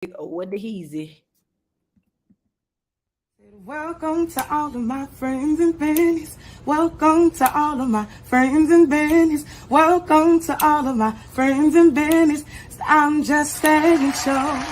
What the heezy? Welcome to all of my friends and bennies. Welcome to all of my friends and bennies. Welcome to all of my friends and bennies. I'm just saying show.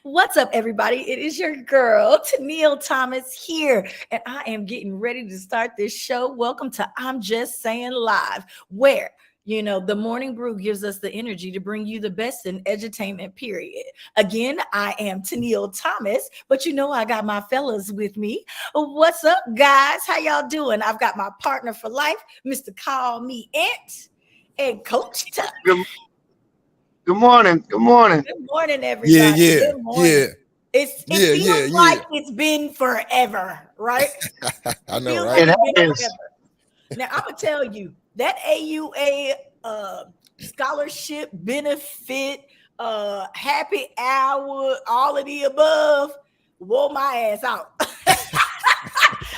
What's up, everybody? It is your girl, Tennille Thomas here, and I am getting ready to start this show. Welcome to I'm Just Saying Live, where the morning brew gives us the energy to bring you the best in edutainment, period. Again, I am Tennille Thomas, but I got my fellas with me. What's up, guys? How y'all doing? I've got my partner for life, Mr. Call Me Ant, and Coach Tuck. Good, good morning. Good morning. Good morning, Yeah, everybody. yeah, Good morning. yeah, It yeah, yeah, feels yeah. like it's been forever, right? I It know, feels like right? It it's been happens. forever. Now I'm gonna tell you that AUA scholarship benefit, happy hour, all of the above, wore my ass out.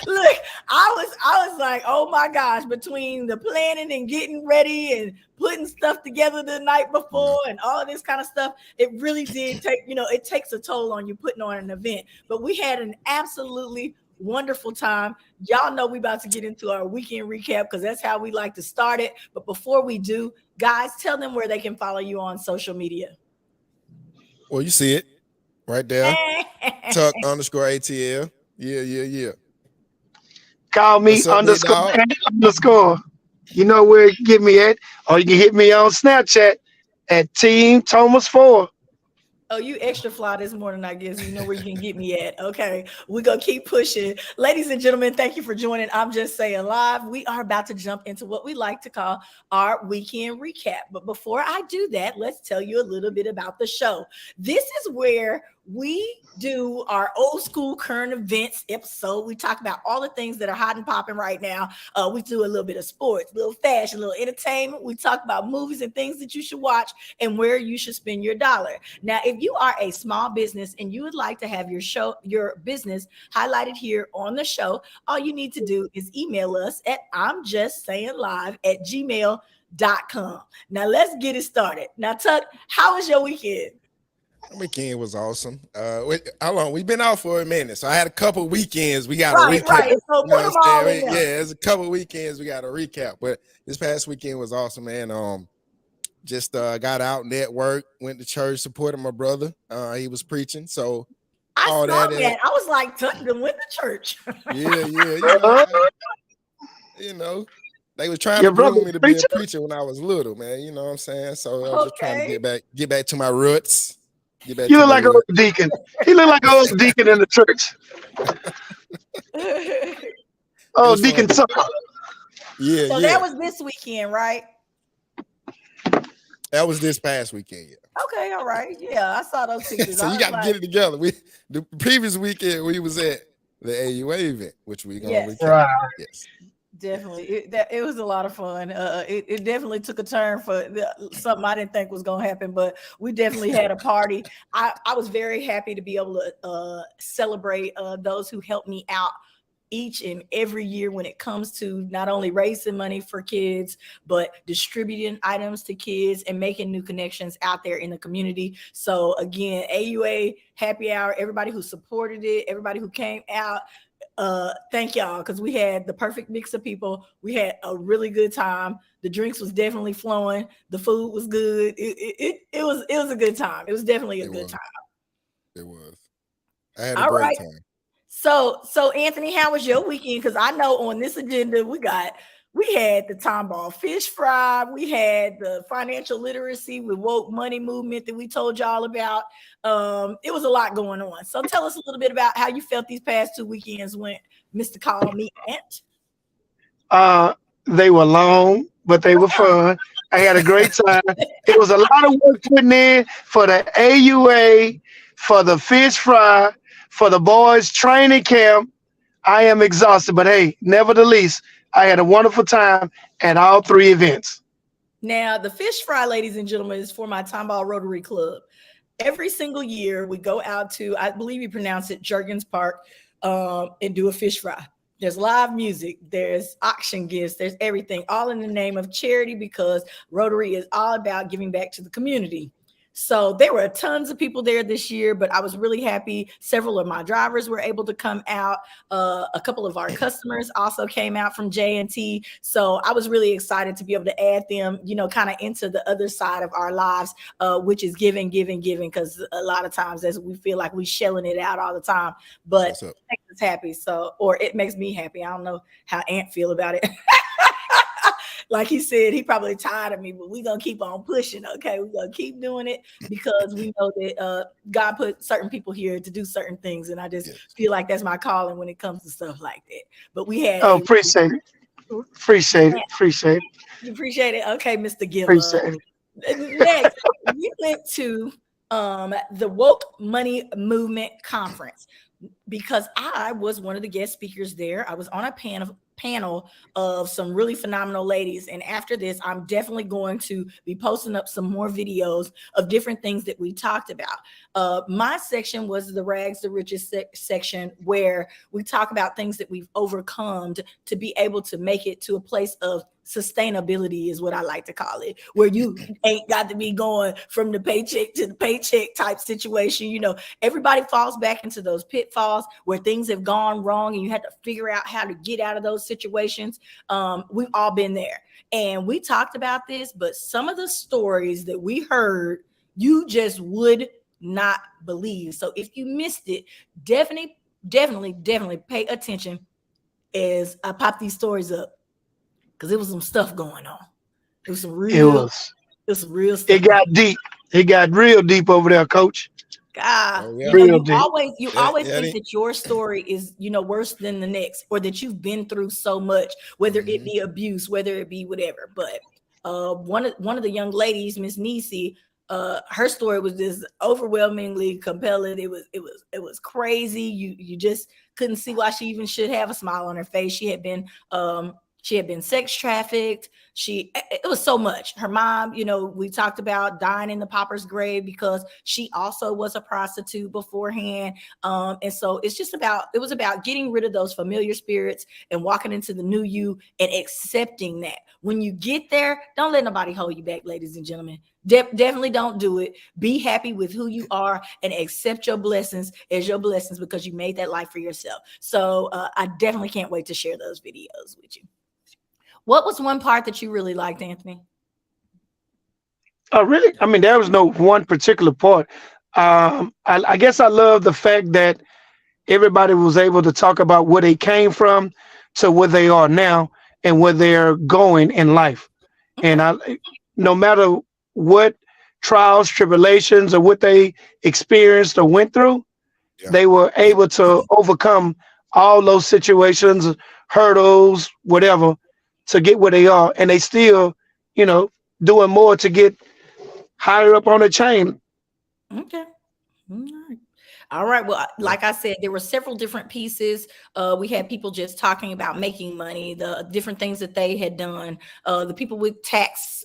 Look, I was like, oh my gosh, between the planning and getting ready and putting stuff together the night Yeah. before and all of this kind of stuff, it really did take, it takes a toll on you putting on an event. But we had an absolutely wonderful time. Y'all know we about to get into our weekend recap because that's how we like to start it. But before we do, guys, tell them where they can follow you on social media. Well, you see it right there. Tuck underscore ATL. Yeah, yeah, yeah. Call me What's up, big underscore dog? and underscore. You know where you can get me at, or you can hit me on Snapchat at Team Thomas 4. Oh, you extra fly this morning, I guess. You know where you can get me at. Okay. We're going to keep pushing. Ladies and gentlemen, thank you for joining. I'm Just Saying Live. We are about to jump into what we like to call our weekend recap. But before I do that, let's tell you a little bit about the show. This is where we do our old school current events episode. We talk about all the things that are hot and popping right now. We do a little bit of sports, a little fashion, a little entertainment. We talk about movies and things that you should watch and where you should spend your dollar. Now, if you are a small business and you would like to have your business highlighted here on the show, all you need to do is email us at imjustsayinglive@gmail.com. Now, let's get it started. Now, Tuck, how was your weekend? Weekend was awesome. How long? We've been out for a minute, so I had a couple weekends. We got to Right, recap. right. So You know put them what I'm all in saying? there. Yeah, there's a couple weekends we got to recap. But this past weekend was awesome, man. Just got out, networked, went to church, supported my brother. He was preaching, so I all saw that. that. I was like, Tuck done went to church. Yeah, yeah. Uh, You know, they was trying to your brother groom me to be a preacher. preacher when I was little, man. You know what I'm saying? So I was just trying to Okay. get back to my roots. Get back You to look my like an roots. old deacon. He look like an old deacon in the church. It Oh, was Deacon fun. Tuck. Yeah, So that yeah. was this weekend, right? That was this past weekend. Okay, all right. Yeah, I saw those Yeah. pictures. So I you was got to like, get it together. The previous weekend we was at the AUA event, which we gonna yes, recap. Right. Yes. definitely. It was a lot of fun. It definitely took a turn for something I didn't think was going to happen, but we definitely had a party. I was very happy to be able to celebrate those who helped me out each and every year when it comes to not only raising money for kids, but distributing items to kids and making new connections out there in the community. So again, AUA Happy Hour, everybody who supported it, everybody who came out, thank y'all, because we had the perfect mix of people. We had a really good time. The drinks was definitely flowing. The food was good. It was a good time. It was definitely a It good was. time. It was. I had a All great right. time. So Anthony, how was your weekend? Because I know on this agenda we had the Tomball fish fry, we had the financial literacy with woke money movement that we told y'all about. It was a lot going on. So tell us a little bit about how you felt these past 2 weekends went, Mr. Call Me Ant. Uh, they were long, but they were fun. I had a great time. It was a lot of work putting in for the AUA, for the fish fry, for the boys training camp. I am exhausted, but hey, nevertheless, I had a wonderful time at all three events. Now, the fish fry, ladies and gentlemen, is for my Tomball Rotary Club. Every single year, we go out to, I believe you pronounce it, Jurgens Park, and do a fish fry. There's live music, there's auction gifts, there's everything, all in the name of charity because Rotary is all about giving back to the community. So there were tons of people there this year, but I was really happy. Several of my drivers were able to come out. A couple of our customers also came out from J&T. So I was really excited to be able to add them, kind of into the other side of our lives, which is giving, because a lot of times as we feel like we shelling it out all the time, but it makes us happy. So, or it makes me happy. I don't know how Ant feel about it. Like he said, he probably tired of me, but we're going to keep on pushing, okay? We're going to keep doing it because we know that God put certain people here to do certain things, and I just feel like that's my calling when it comes to stuff like that. But we had appreciate it. You appreciate it? Okay, Mr. Giver. Next, we went to the Woke Money Movement Conference because I was one of the guest speakers there. I was on a panel of some really phenomenal ladies, and after this I'm definitely going to be posting up some more videos of different things that we talked about. My section was the rags to riches section, where we talk about things that we've overcome to be able to make it to a place of sustainability, is what I like to call it, where you ain't got to be going from the paycheck to the paycheck type situation. Everybody falls back into those pitfalls where things have gone wrong and you had to figure out how to get out of those situations. We've all been there, and we talked about this, but some of the stories that we heard, you just would not believe. So if you missed it, definitely pay attention as I pop these stories up, because it was some stuff going on. It was some real stuff. It got deep. It got real deep over there, Coach. God, you always think that your story is, worse than the next, or that you've been through so much, whether it be abuse, whether it be whatever. But one of the young ladies, Miss Nisi, her story was just overwhelmingly compelling. It was crazy. You just couldn't see why she even should have a smile on her face. She had been sex trafficked. It was so much. Her mom, we talked about dying in the pauper's grave because she also was a prostitute beforehand. And so it was about getting rid of those familiar spirits and walking into the new you and accepting that. When you get there, don't let nobody hold you back, ladies and gentlemen. Definitely don't do it. Be happy with who you are and accept your blessings as your blessings, because you made that life for yourself. So I definitely can't wait to share those videos with you. What was one part that you really liked, Anthony? Really? I mean, there was no one particular part. I guess I love the fact that everybody was able to talk about where they came from to where they are now and where they're going in life. Okay. And no matter what trials, tribulations, or what they experienced or went through, they were able to overcome all those situations, hurdles, whatever, to get where they are. And they still, doing more to get higher up on the chain. Okay. All right. Well, like I said, there were several different pieces. We had people just talking about making money, the different things that they had done, the people with tax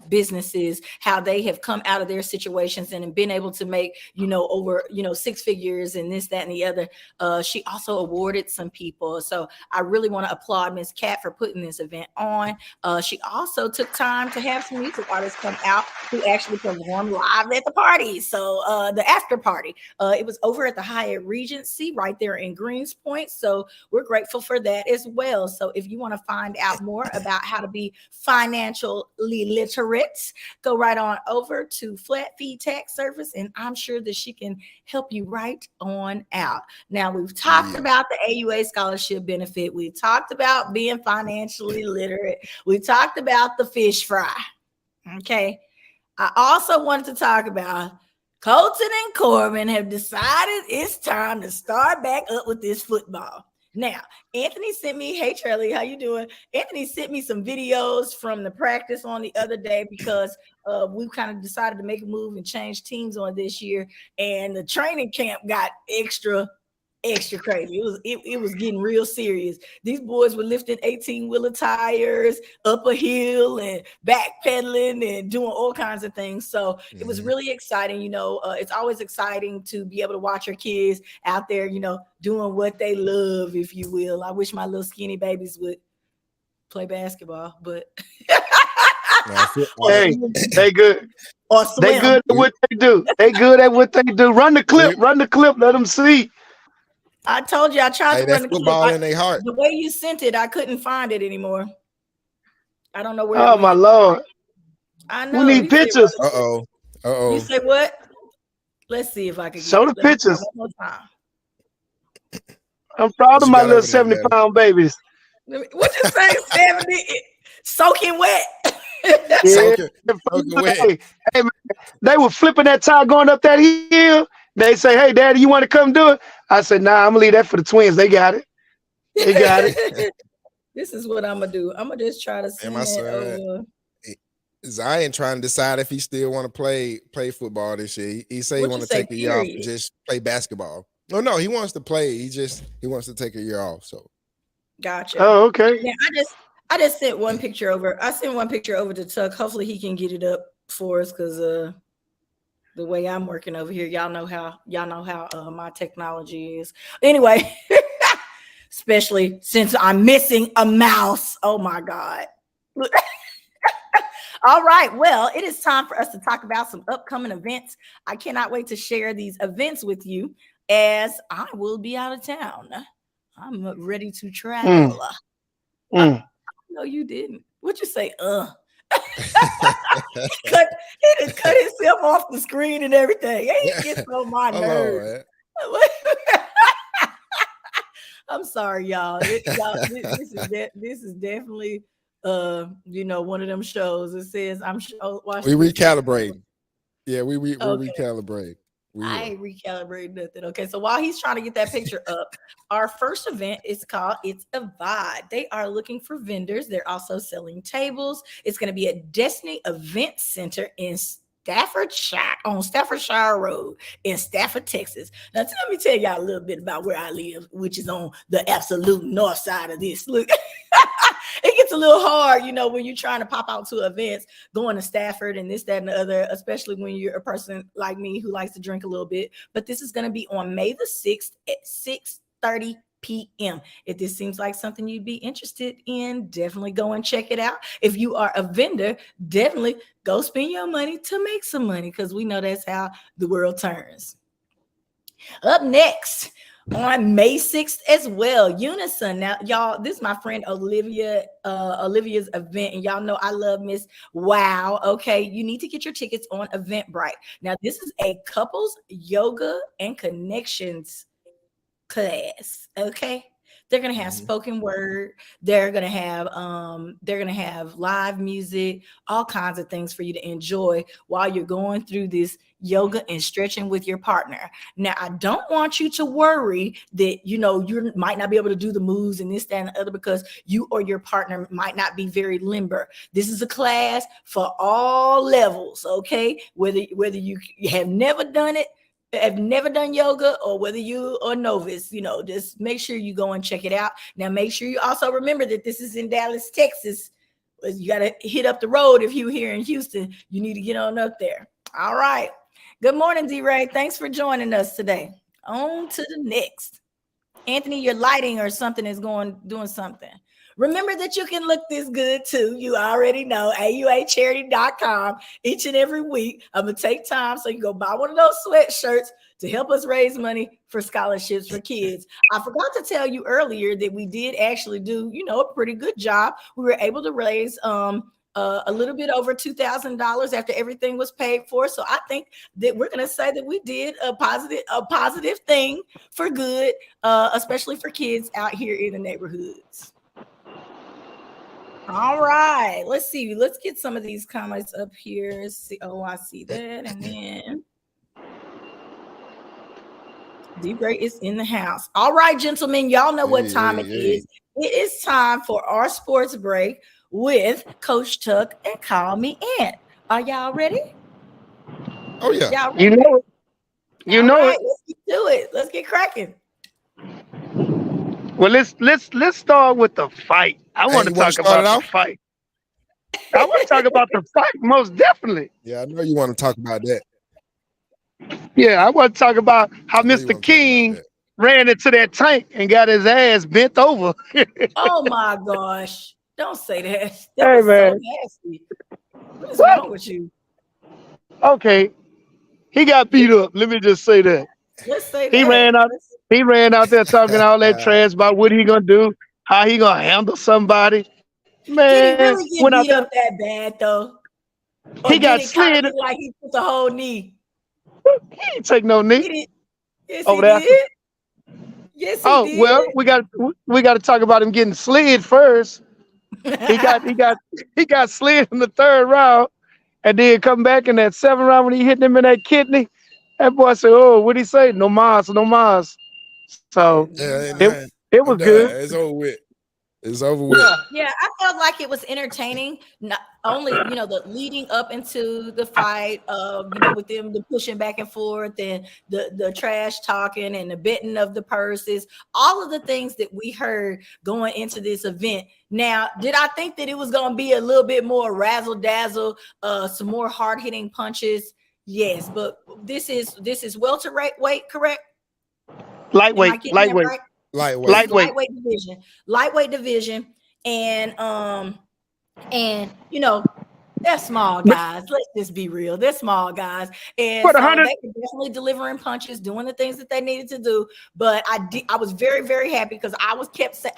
businesses, how they have come out of their situations and been able to make, over, 6 figures and this, that, and the other. She also awarded some people. So I really want to applaud Miss Kat for putting this event on. She also took time to have some music artists come out who actually perform live at the party. So the after party, it was over at the Hyatt Regency right there in Greens Point. So we're grateful for that as well. So if you want to find out more about how to be financially literate, go right on over to Flat Fee Tax Service, and I'm sure that she can help you right on out. Now, we've talked about the AUA scholarship benefit. We talked about being financially literate. We talked about the fish fry. Okay. I also wanted to talk about Colton and Corbin have decided it's time to start back up with this football. Now, Anthony sent me, hey, Charlie, how you doing? Anthony sent me some videos from the practice on the other day because we kind of decided to make a move and change teams on this year. And the training camp got extra crazy. It was getting real serious. These boys were lifting 18-wheeler tires up a hill and backpedaling and doing all kinds of things. So it was really exciting. It's always exciting to be able to watch your kids out there, doing what they love, if you will. I wish my little skinny babies would play basketball, but Nah, Hey, they good. Or They swim. good at what they do. They good at what they do. Run the clip. Run the clip. Let them see. I told you I tried Hey, to run that's the clip. football in their heart. The way you sent it, I couldn't find it anymore. I don't know where it Oh my went. Lord. I We know. need He said, pictures. You say what? Let's see if I can get Show it. the Let me try pictures. one more time. I'm proud What of you my got little over there, Daddy? 70-pound babies. What you say, 70? Soaking wet. Yeah. Soaking wet. Hey, man, they were flipping that tire going up that hill. They say, hey, Daddy, you want to come do it? I said, nah, I'm going to leave that for the twins. They got it. They got it. This is what I'm going to do. I'm going to just try to And send my that son, over. Zion, trying to decide if he still want to play football this year. He say he What want you to say, take a year off and period? just play basketball. No, he wants to play. He wants to take a year off. So Gotcha. Oh, okay. Yeah, I just sent one picture over. I sent one picture over to Tuck. Hopefully he can get it up for us because the way I'm working over here, y'all know how my technology is. Anyway, especially since I'm missing a mouse. Oh my God. All right. Well, it is time for us to talk about some upcoming events. I cannot wait to share these events with you as I will be out of town. I'm ready to travel. No, you didn't. What you say? He done cut himself off the screen and everything. He gets on my nerves. I'm sorry, y'all. This is definitely one of them shows. It says I'm we recalibrate. Yeah, we recalibrate. I ain't recalibrating nothing. Okay, so while he's trying to get that picture up, our first event is called It's a Vibe. They are looking for vendors. They're also selling tables. It's going to be at Destiny Event Center in Staffordshire, on Staffordshire Road in Stafford, Texas. Now, let me tell y'all a little bit about where I live, which is on the absolute north side of this. Look, it gets a little hard, when you're trying to pop out to events, going to Stafford and this, that, and the other, especially when you're a person like me who likes to drink a little bit. But this is going to be on May the 6th at 6:30 p.m. If this seems like something you'd be interested in, definitely go and check it out. If you are a vendor, definitely go spend your money to make some money because we know that's how the world turns. Up next, on May 6th as well, Unison. Now, y'all, this is my friend Olivia's event, and y'all know I love Miss Wow. Okay, you need to get your tickets on Eventbrite. Now, this is a couples yoga and connections class. Okay, they're gonna have spoken word. They're gonna have live music, all kinds of things for you to enjoy while you're going through this yoga and stretching with your partner. Now, I don't want you to worry that you might not be able to do the moves and this, that, and the other because you or your partner might not be very limber. This is a class for all levels. Okay, whether you have never done it, have never done yoga, or whether you are novice, just make sure you go and check it out. Now, make sure you also remember that this is in Dallas, Texas. You got to hit up the road. If you're here in Houston, you need to get on up there. All right. Good morning, D-Ray. Thanks for joining us today. On to the next. Anthony, your lighting or something is doing something. Remember that you can look this good too. You already know, AUAcharity.com. Each and every week, I'm going to take time so you can go buy one of those sweatshirts to help us raise money for scholarships for kids. I forgot to tell you earlier that we did actually do, a pretty good job. We were able to raise a little bit over $2,000 after everything was paid for. So I think that we're going to say that we did a positive thing for good, especially for kids out here in the neighborhoods. All right, let's see. Let's get some of these comments up here. See, I see that. And then D-Bray is in the house. All right, gentlemen, y'all know what time it is. It is time for our sports break with Coach Tuck and Call Me Ant. Are y'all ready? Oh yeah. Y'all ready? You know it. Let's get to it. Let's get cracking. Well, let's start with the fight. I want to talk about the fight. I want to talk about the fight, most definitely. Yeah, I know you want to talk about that. Yeah, I want to talk about how Mr. King ran into that tank and got his ass bent over. Oh my gosh. Don't say that. That was so nasty. What is What? wrong with you? Okay, he got beat up. Let me just say that Let's say he that. ran out. He ran out there talking all that trash about what he gonna do, how he gonna handle somebody. Did he Man, really went get out beat there. up that bad though? He Or did got it kind of slid. look like he took the whole knee? He ain't take no knee Did it? Yes, over he there. did. Yes, he Oh did. well, we got to talk about him getting slid first. He got he got he got slid in the third round, and then come back in that seventh round when he hit him in that kidney. That boy said, "Oh, what would he say? No mas, no mas." So Yeah, no Yeah, it mind. it I'm was done. good. It's over with. It's over with. Yeah. Yeah, I felt like it was entertaining. Not only, the leading up into the fight of, with them the pushing back and forth and the trash talking and the betting of the purses, all of the things that we heard going into this event. Now, did I think that it was going to be a little bit more razzle dazzle, some more hard hitting punches? Yes, but this is welterweight weight, correct? Am I Lightweight, getting that lightweight, right? This Lightweight. is lightweight. lightweight division, and they're small But guys. Let's just be real. They're small guys. And what a so hundred? they were definitely delivering punches, doing the things that they needed to do. But I was very, very happy because I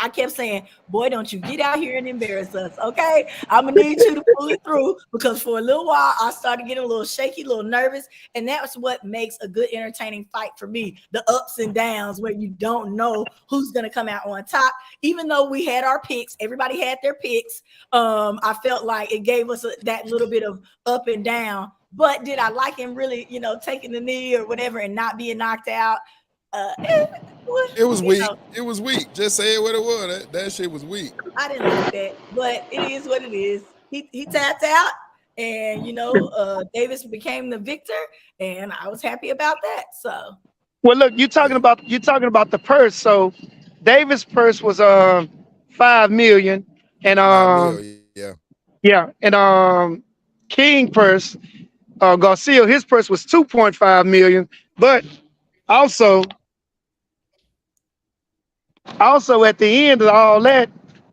kept saying, boy, don't you get out here and embarrass us. Okay. I'm gonna need you to pull it through because for a little while I started getting a little shaky, a little nervous. And that's what makes a good entertaining fight for me. The ups and downs where you don't know who's gonna come out on top. Even though we had our picks, everybody had their picks. I felt like it gave us that little bit of up and down. But did I like him really, taking the knee or whatever and not being knocked out? Well, It was weak. It was weak. Just say it what it was. That shit was weak. I didn't like that, but it is what it is. He tapped out, and Davis became the victor, and I was happy about that. So Well, look, you Yeah. talking about the purse. So Davis' purse was 5 million, and 5 mil. Yeah. yeah, and King purse, Garcia, his purse was 2.5 million. But also, also at the end of all that,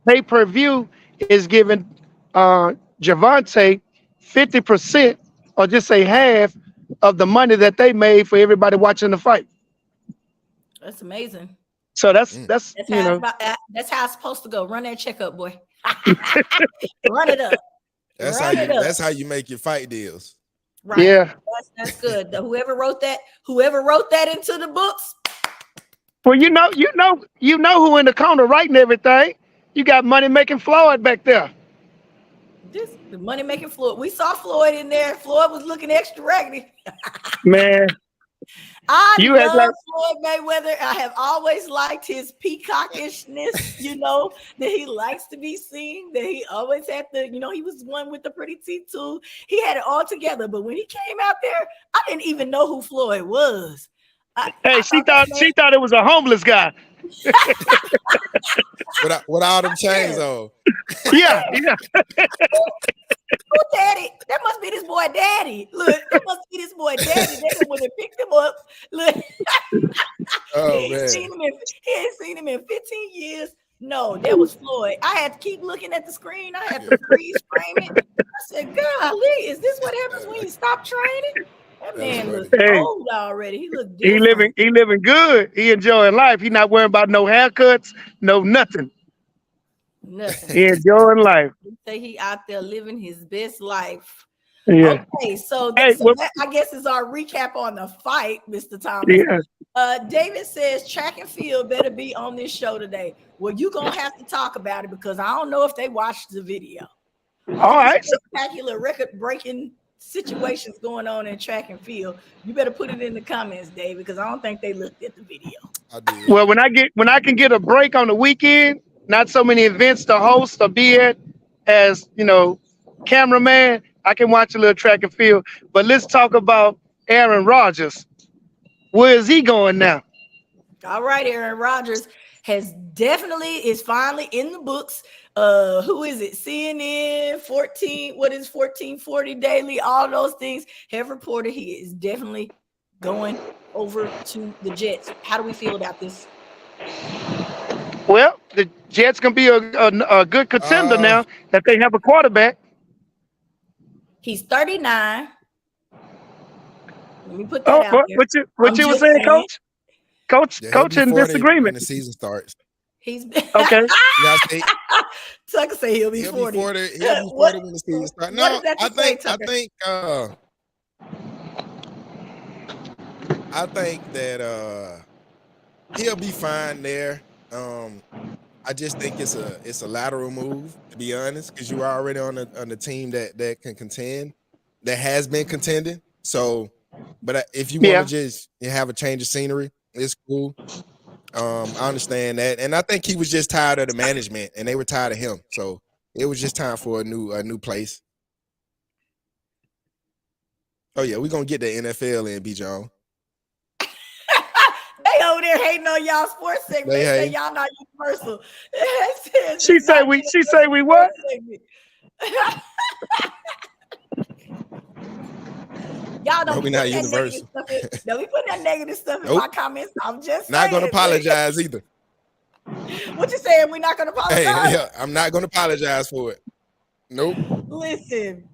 pay per view is giving Javante 50%, or just say half of the money that they made for everybody watching the fight. that's amazing. So that's Mm. that's That's you how know that's how it's supposed to go. Run that checkup, boy. Run it up. That's how Run it you. up. That's how you make your fight deals. Right. yeah. That's good. Whoever wrote that into the books, Well, you know who in the corner writing everything. You got money making Floyd back there. this the money making Floyd. We saw Floyd in there. Floyd was looking extra raggedy. Man, I you act love like Floyd Mayweather. I have always liked his peacockishness, that he likes to be seen, that he always had he was one with the pretty teeth too. He had it all together. But when he came out there, I didn't even know who Floyd was. hey, I she thought that thought man, she thought it was a homeless guy. With all them chains yeah. on. Yeah, yeah. Who daddy? That must be this boy daddy. Look, that must be this boy daddy. They the one that picked him up. Look, he Oh ain't man. seen him in 15 years. No, that was Floyd. I had to keep looking at the screen. I had to freeze frame it. I said, golly, is this what happens when you stop training? That That's man funny. looked Hey, old already. He looked he living different. he living good. He enjoying life. He not worrying about no haircuts, no nothing. Nothing. He enjoying life. He say he out there living his best life. Yeah. Okay, so Hey, well, that I guess is our recap on the fight, Mr. Thomas. yeah. David says track and field better be on this show today. Well, you're gonna have to talk about it because I don't know if they watched the video. All All these right. So, spectacular record-breaking situations going on in track and field. You better put it in the comments, David, because I don't think they looked at the video. I did. well, when I can get a break on the weekend, not so many events to host or be at as cameraman, I can watch a little track and field. But let's talk about Aaron Rodgers. Where is he going now? All right, Aaron Rodgers is finally in the books. Who is it? CNN 14, what is 1440 daily, all those things have reported he is definitely going over to the Jets. How do we feel about this? Well, the Jets gonna be a good contender Uh now that they have a quarterback. He's 39. Let me put that Oh, out there. what I'm you were just saying, saying. Coach? Yeah, he'll Coach be in 40 when disagreement. the season starts. He's Okay. Now, see, Tucker say he'll be he'll be 40. 40. He'll be What 40 when the season starts. what No, is that to say, Tucker? I think that he'll be fine there. I just think it's a lateral move, to be honest, because you're already on the team that can contend, that has been contending. So, but if you want to Yeah. just have a change of scenery, it's cool. I understand that, and I think he was just tired of the management, and they were tired of him. So it was just time for a new place. Oh yeah, we're gonna get the NFL in, B. John. They over there hating on y'all sports segment. They say Hey, y'all not universal. She say we what? Y'all no, don't be we're not putting that negative universal. stuff in. Don't be putting that negative stuff in Nope. my comments. I'm just Not gonna saying. apologize either. What you saying? We're not gonna Hey, apologize? yeah, I'm not gonna apologize for it. Nope. Listen.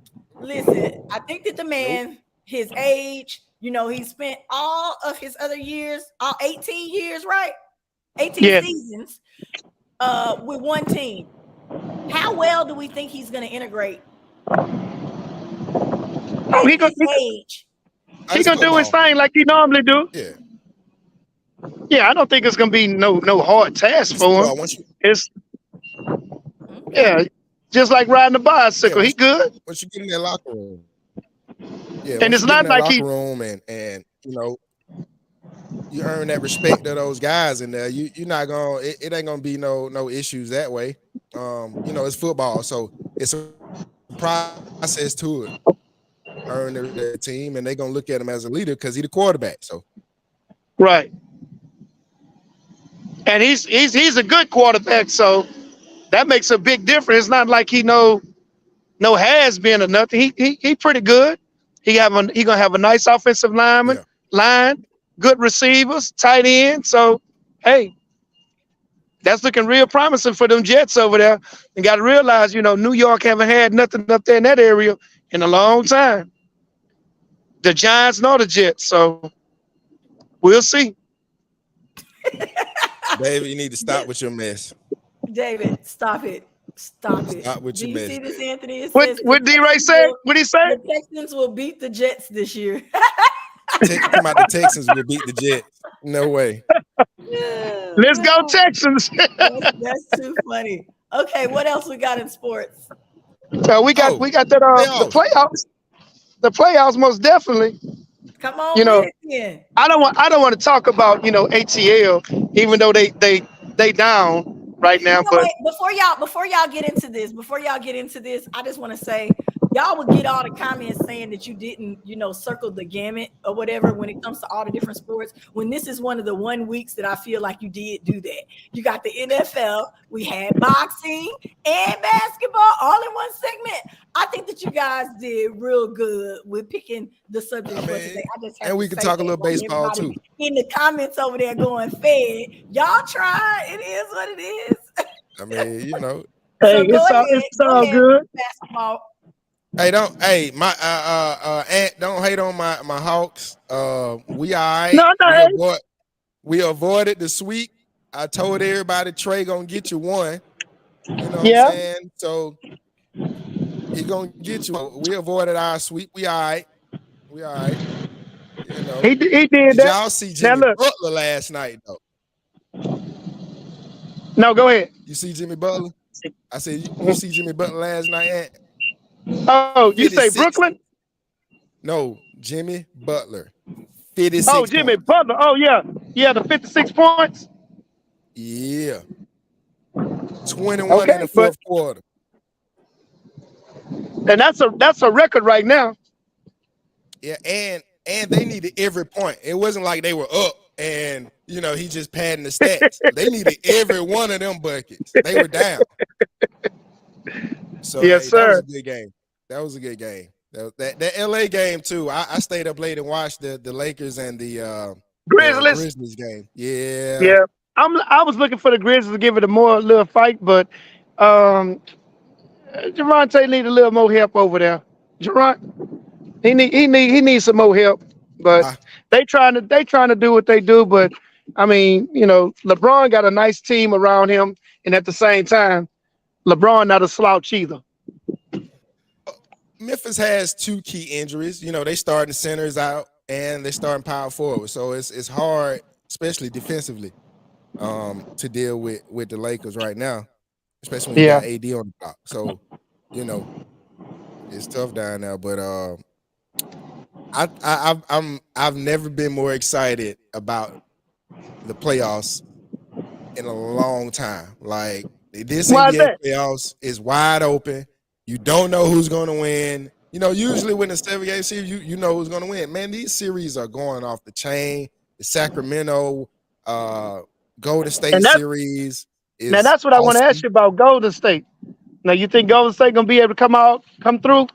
I think that the man, his age, he spent all of his other years, all 18 years, right? 18 Yeah. seasons with one team. How well do we think he's gonna integrate? Oh, he At gonna his age. do his thing like he normally do. Yeah. Yeah, I don't think it's gonna be no hard task It's for him. football. It's Okay. just like riding a bicycle. He Once good. you get in that locker room. Yeah, And once it's you get in not that like locker room and you earn that respect of those guys in there, you're not gonna it ain't gonna be no issues that way. It's football, so it's a process to it. Earn the team, and they're gonna look at him as a leader because he's the quarterback. So right. And he's a good quarterback, so that makes a big difference. It's not like he no has been or nothing. He pretty good. He gonna have a nice offensive line, good receivers, tight end. So hey, that's looking real promising for them Jets over there. And got to realize, New York haven't had nothing up there in that area in a long time. The Giants nor the Jets, so we'll see. David, you need to stop with your mess. David, stop it. Stop it. Stop with Do your you mess, see this, David. Anthony? It says What D-Ray say? What he say? the Texans will beat the Jets this year. Come out, the Texans will beat the Jets. No way. Let's go Texans. That's too funny. Okay, what else we got in sports? So we got that the Playoffs. playoffs. The playoffs most definitely. Come on with it then. I don't want to talk about, ATL, even though they down right now. But Wait, before y'all get into this, I just want to say y'all will get all the comments saying that you didn't, circle the gamut or whatever when it comes to all the different sports. When this is one of the 1 weeks that I feel like you did do that. You got the NFL, we had boxing and basketball all in one segment. I think that you guys did real good with picking the subject for today. I just have and to we can say talk a that, little like baseball everybody too. in the comments over there going fed. Y'all try. It is what it is. I mean, hey, So it's all good. basketball. Hey, my aunt, don't hate on my Hawks. We all right. No, We avoided the sweep. I told everybody Trey gonna get you one. You know what Yeah. I'm saying? So he gonna get you. We avoided our sweep. We all right. He did Did that. y'all see Now Jimmy look. Butler last night though? No, go ahead. You see Jimmy Butler? I said you see Jimmy Butler last night, Aunt? Oh, you say 56. Brooklyn? No, Jimmy Butler. 56 Oh, Jimmy points. Butler. Oh, yeah, the 56 points. Yeah. 21 in the fourth quarter. And that's a record right now. Yeah, and they needed every point. It wasn't like they were up and he just padding the stats. They needed every one of them buckets. They were down. So yes, that was sir. a good game. That was a good game. That LA game too. I stayed up late and watched the Lakers and the Grizzlies game. Yeah. Yeah. I was looking for the Grizzlies to give it a little fight, but Javante need a little more help over there. Gerard, he needs some more help. But I, they trying to do what they do. But I mean, LeBron got a nice team around him, and at the same time, LeBron not a slouch either. Memphis has two key injuries. They starting centers out and they starting power forward. So it's hard, especially defensively, to deal with the Lakers right now, especially when you Yeah. got AD on the block. So, it's tough down there. But I've never been more excited about the playoffs in a long time. Like this Why is NBA that? playoffs is wide open. You don't know who's going to win. Usually when the 7-game series, you know who's going to win. Man, these series are going off the chain. The Sacramento, Golden State And that's series now is that's what I want to ask awesome. you about Golden State. Now you think Golden State gonna be able to come through?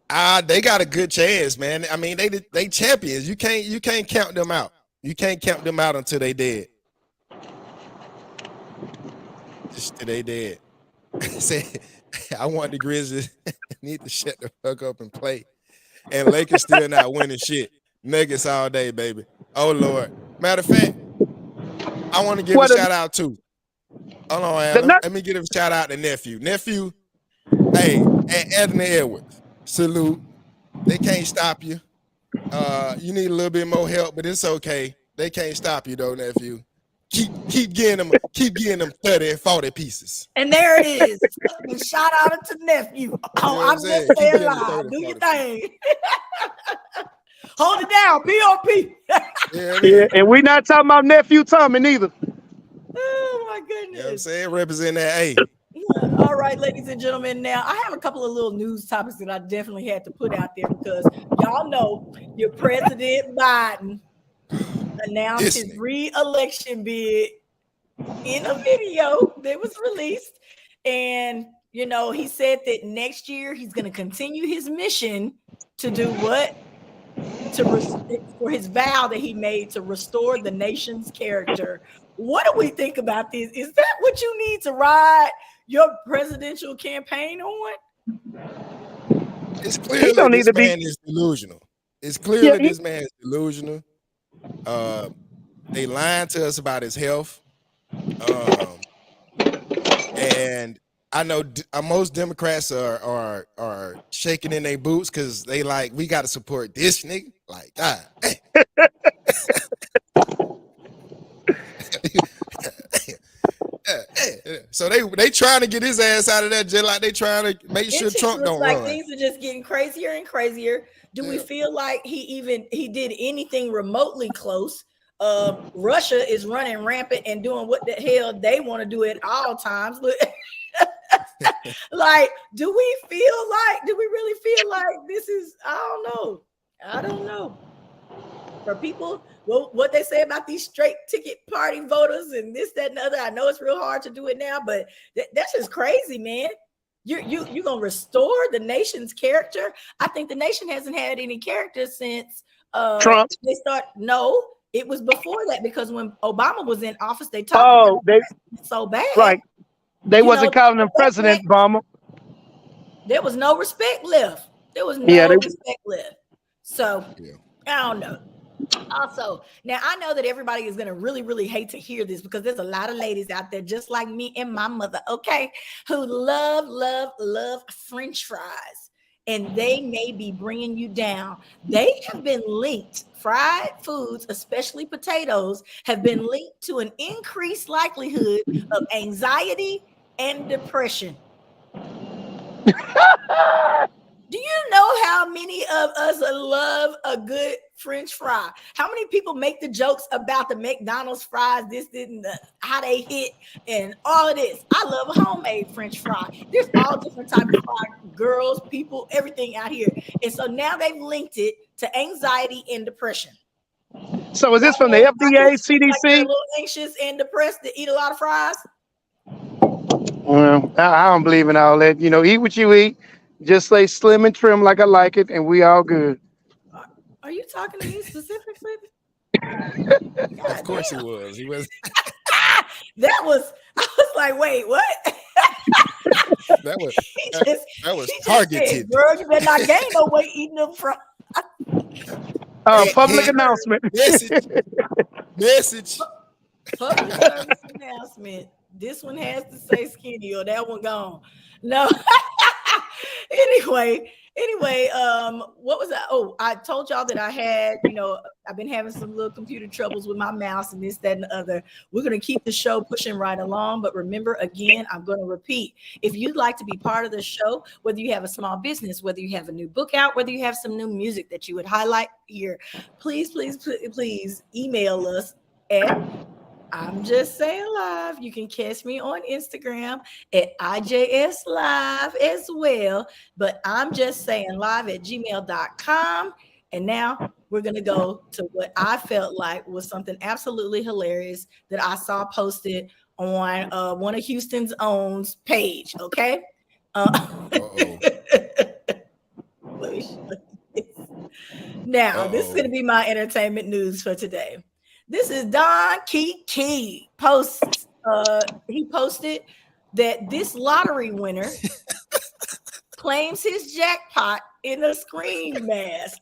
They got a good chance, man. I mean, they champions. You can't count them out. You can't count them out until they dead. Just till they dead. Say, I want the Grizzlies need to shut the fuck up and play. And Lakers still not winning shit. Nuggets all day, baby. Oh Lord. Matter of fact, I want to give a shout out to. Hold on, Anna. Let me give a shout out to nephew. Nephew, hey, Anthony Edwards. Salute. They can't stop you. You need a little bit more help, but it's okay. They can't stop you though, nephew. Keep getting them 30 and 40 pieces. And there it is. Shout out to nephew. Oh, I'm just saying live. Do your thing. Hold it down, POP. Yeah, and we not talking about nephew Tommy neither. Oh my goodness. You know what I'm saying? Represent that A. All right, ladies and gentlemen. Now, I have a couple of little news topics that I definitely had to put out there because y'all know your President Biden announced his re-election bid in a video that was released. And, he said that next year he's going to continue his mission to do what? For his vow that he made to restore the nation's character. What do we think about this? Is that what you need to ride your presidential campaign on? It's clear that this man is delusional. It's clear that this man is delusional. They lying to us about his health. And I know most Democrats are shaking in their boots because they like, we got to support this nigga. Like, God. So they trying to get his ass out of that just like they trying to make sure Trump don't run. Things are just getting crazier and crazier. Do we feel like he did anything remotely close? Russia is running rampant and doing what the hell they want to do at all times. Like, do we really feel like this is, I don't know. For people, well, what they say about these straight ticket party voters and this, that, and the other, I know it's real hard to do it now, but that's just crazy, man. You're gonna restore the nation's character. I think the nation hasn't had any character since Trump. No, it was before that, because when Obama was in office, they talked about it so bad. Right. They wasn't calling him President Obama. There was no respect left. Respect left. So I don't know. Also, now I know that everybody is going to really, really hate to hear this because there's a lot of ladies out there just like me and my mother, okay, who love French fries, and they may be bringing you down. They have been linked, fried foods, especially potatoes, have been linked to an increased likelihood of anxiety and depression. Do you know how many of us love a good French fry? How many people make the jokes about the McDonald's fries, how they hit and all of this? I love a homemade French fry. There's all different types of fry, girls, people, everything out here. And so now they've linked it to anxiety and depression. So is this from the FDA, CDC? Like you're a little anxious and depressed to eat a lot of fries? Well, I don't believe in all that. Eat what you eat. Just stay slim and trim like I like it, and we all good. Are you talking to me specifically? Of course he was. I was like, wait, what? That was He that, just that was he just said, targeted. "Girl, you better not gain no weight eating them fries." Public Head announcement. message. Public service announcement. This one has to say skinny or that one gone. No. anyway, what was that? Oh, I told y'all that I had, I've been having some little computer troubles with my mouse and this, that, and the other. We're going to keep the show pushing right along. But remember, again, I'm going to repeat, if you'd like to be part of the show, whether you have a small business, whether you have a new book out, whether you have some new music that you would highlight here, please email us at I'm Just Saying Live. You can catch me on Instagram at IJS Live as well. But I'm Just Saying Live at gmail.com. And now we're going to go to what I felt like was something absolutely hilarious that I saw posted on one of Houston's own's page. Okay. Uh-oh. Let me show you this. Now, this is going to be my entertainment news for today. This is Don Key posts. He posted that this lottery winner claims his jackpot in a screen mask.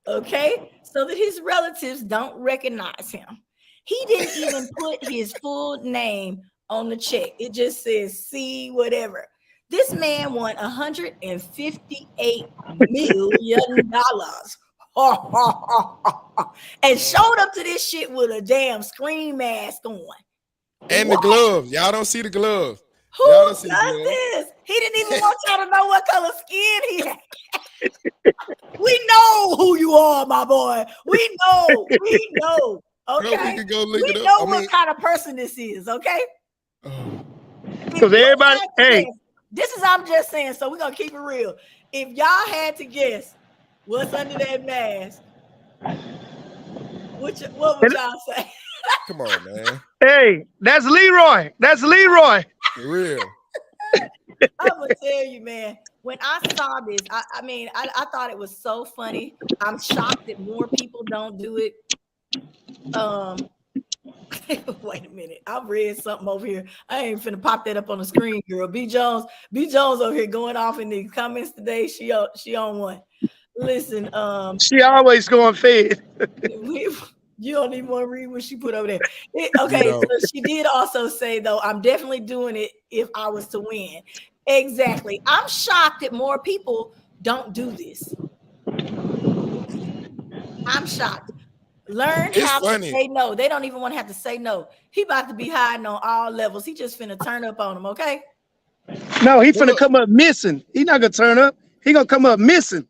Okay, so that his relatives don't recognize him. He didn't even put his full name on the check. It just says C whatever. This man won $158 million. And showed up to this shit with a damn screen mask on. And the gloves. Y'all don't see the gloves. Who does this? He didn't even want y'all to know what color skin he had. We know who you are, my boy. We know. Okay. Bro, we could go look we it up. know what kind of person this is, okay? Because everybody, hey. This is I'm just saying, so we're gonna keep it real. If y'all had to guess what's under that mask, what would y'all say? Come on, man. Hey, that's Leroy. For real. I'm gonna tell you, man. When I saw this, I thought it was so funny. I'm shocked that more people don't do it. Wait a minute. I read something over here. I ain't finna pop that up on the screen, girl. B Jones over here going off in these comments today. She on one. Listen, she always going fed. You don't even want to read what she put over there. Okay, so she did also say, though, I'm definitely doing it if I was to win. Exactly. I'm shocked that more people don't do this. I'm shocked. Learn how to say no. They don't even want to have to say no. He about to be hiding on all levels. He just finna turn up on them, okay? No, he finna come up missing. He not gonna turn up. He gonna come up missing.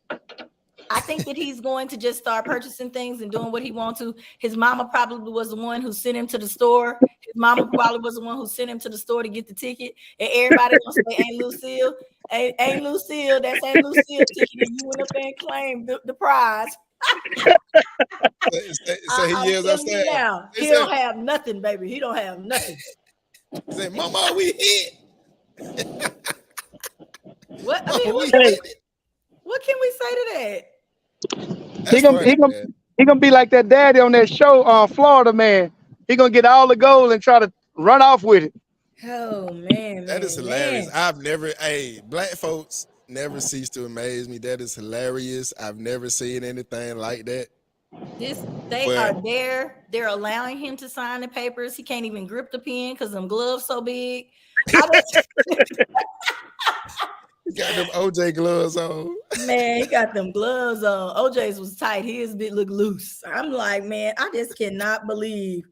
I think that he's going to just start purchasing things and doing what he wants to. His mama probably was the one who sent him to the store. His mama probably was the one who sent him to the store to get the ticket. And everybody gonna say, "Ain't Lucille, ain't Lucille, that's Ain't Lucille ticket." And you went up there and claimed the prize. So he yells upstairs. Now, he don't have nothing, baby. He don't have nothing. Say, "Mama, we hit." What? I mean, what can we say to that? He gonna be like that daddy on that show, Florida Man. He gonna get all the gold and try to run off with it. Oh man, that is hilarious. I've never, black folks never cease to amaze me. That is hilarious. I've never seen anything like that. They are there. They're allowing him to sign the papers. He can't even grip the pen because them gloves so big. He got them OJ gloves on. Man, he got them gloves on. OJ's was tight. His bit look loose. I'm like, man, I just cannot believe.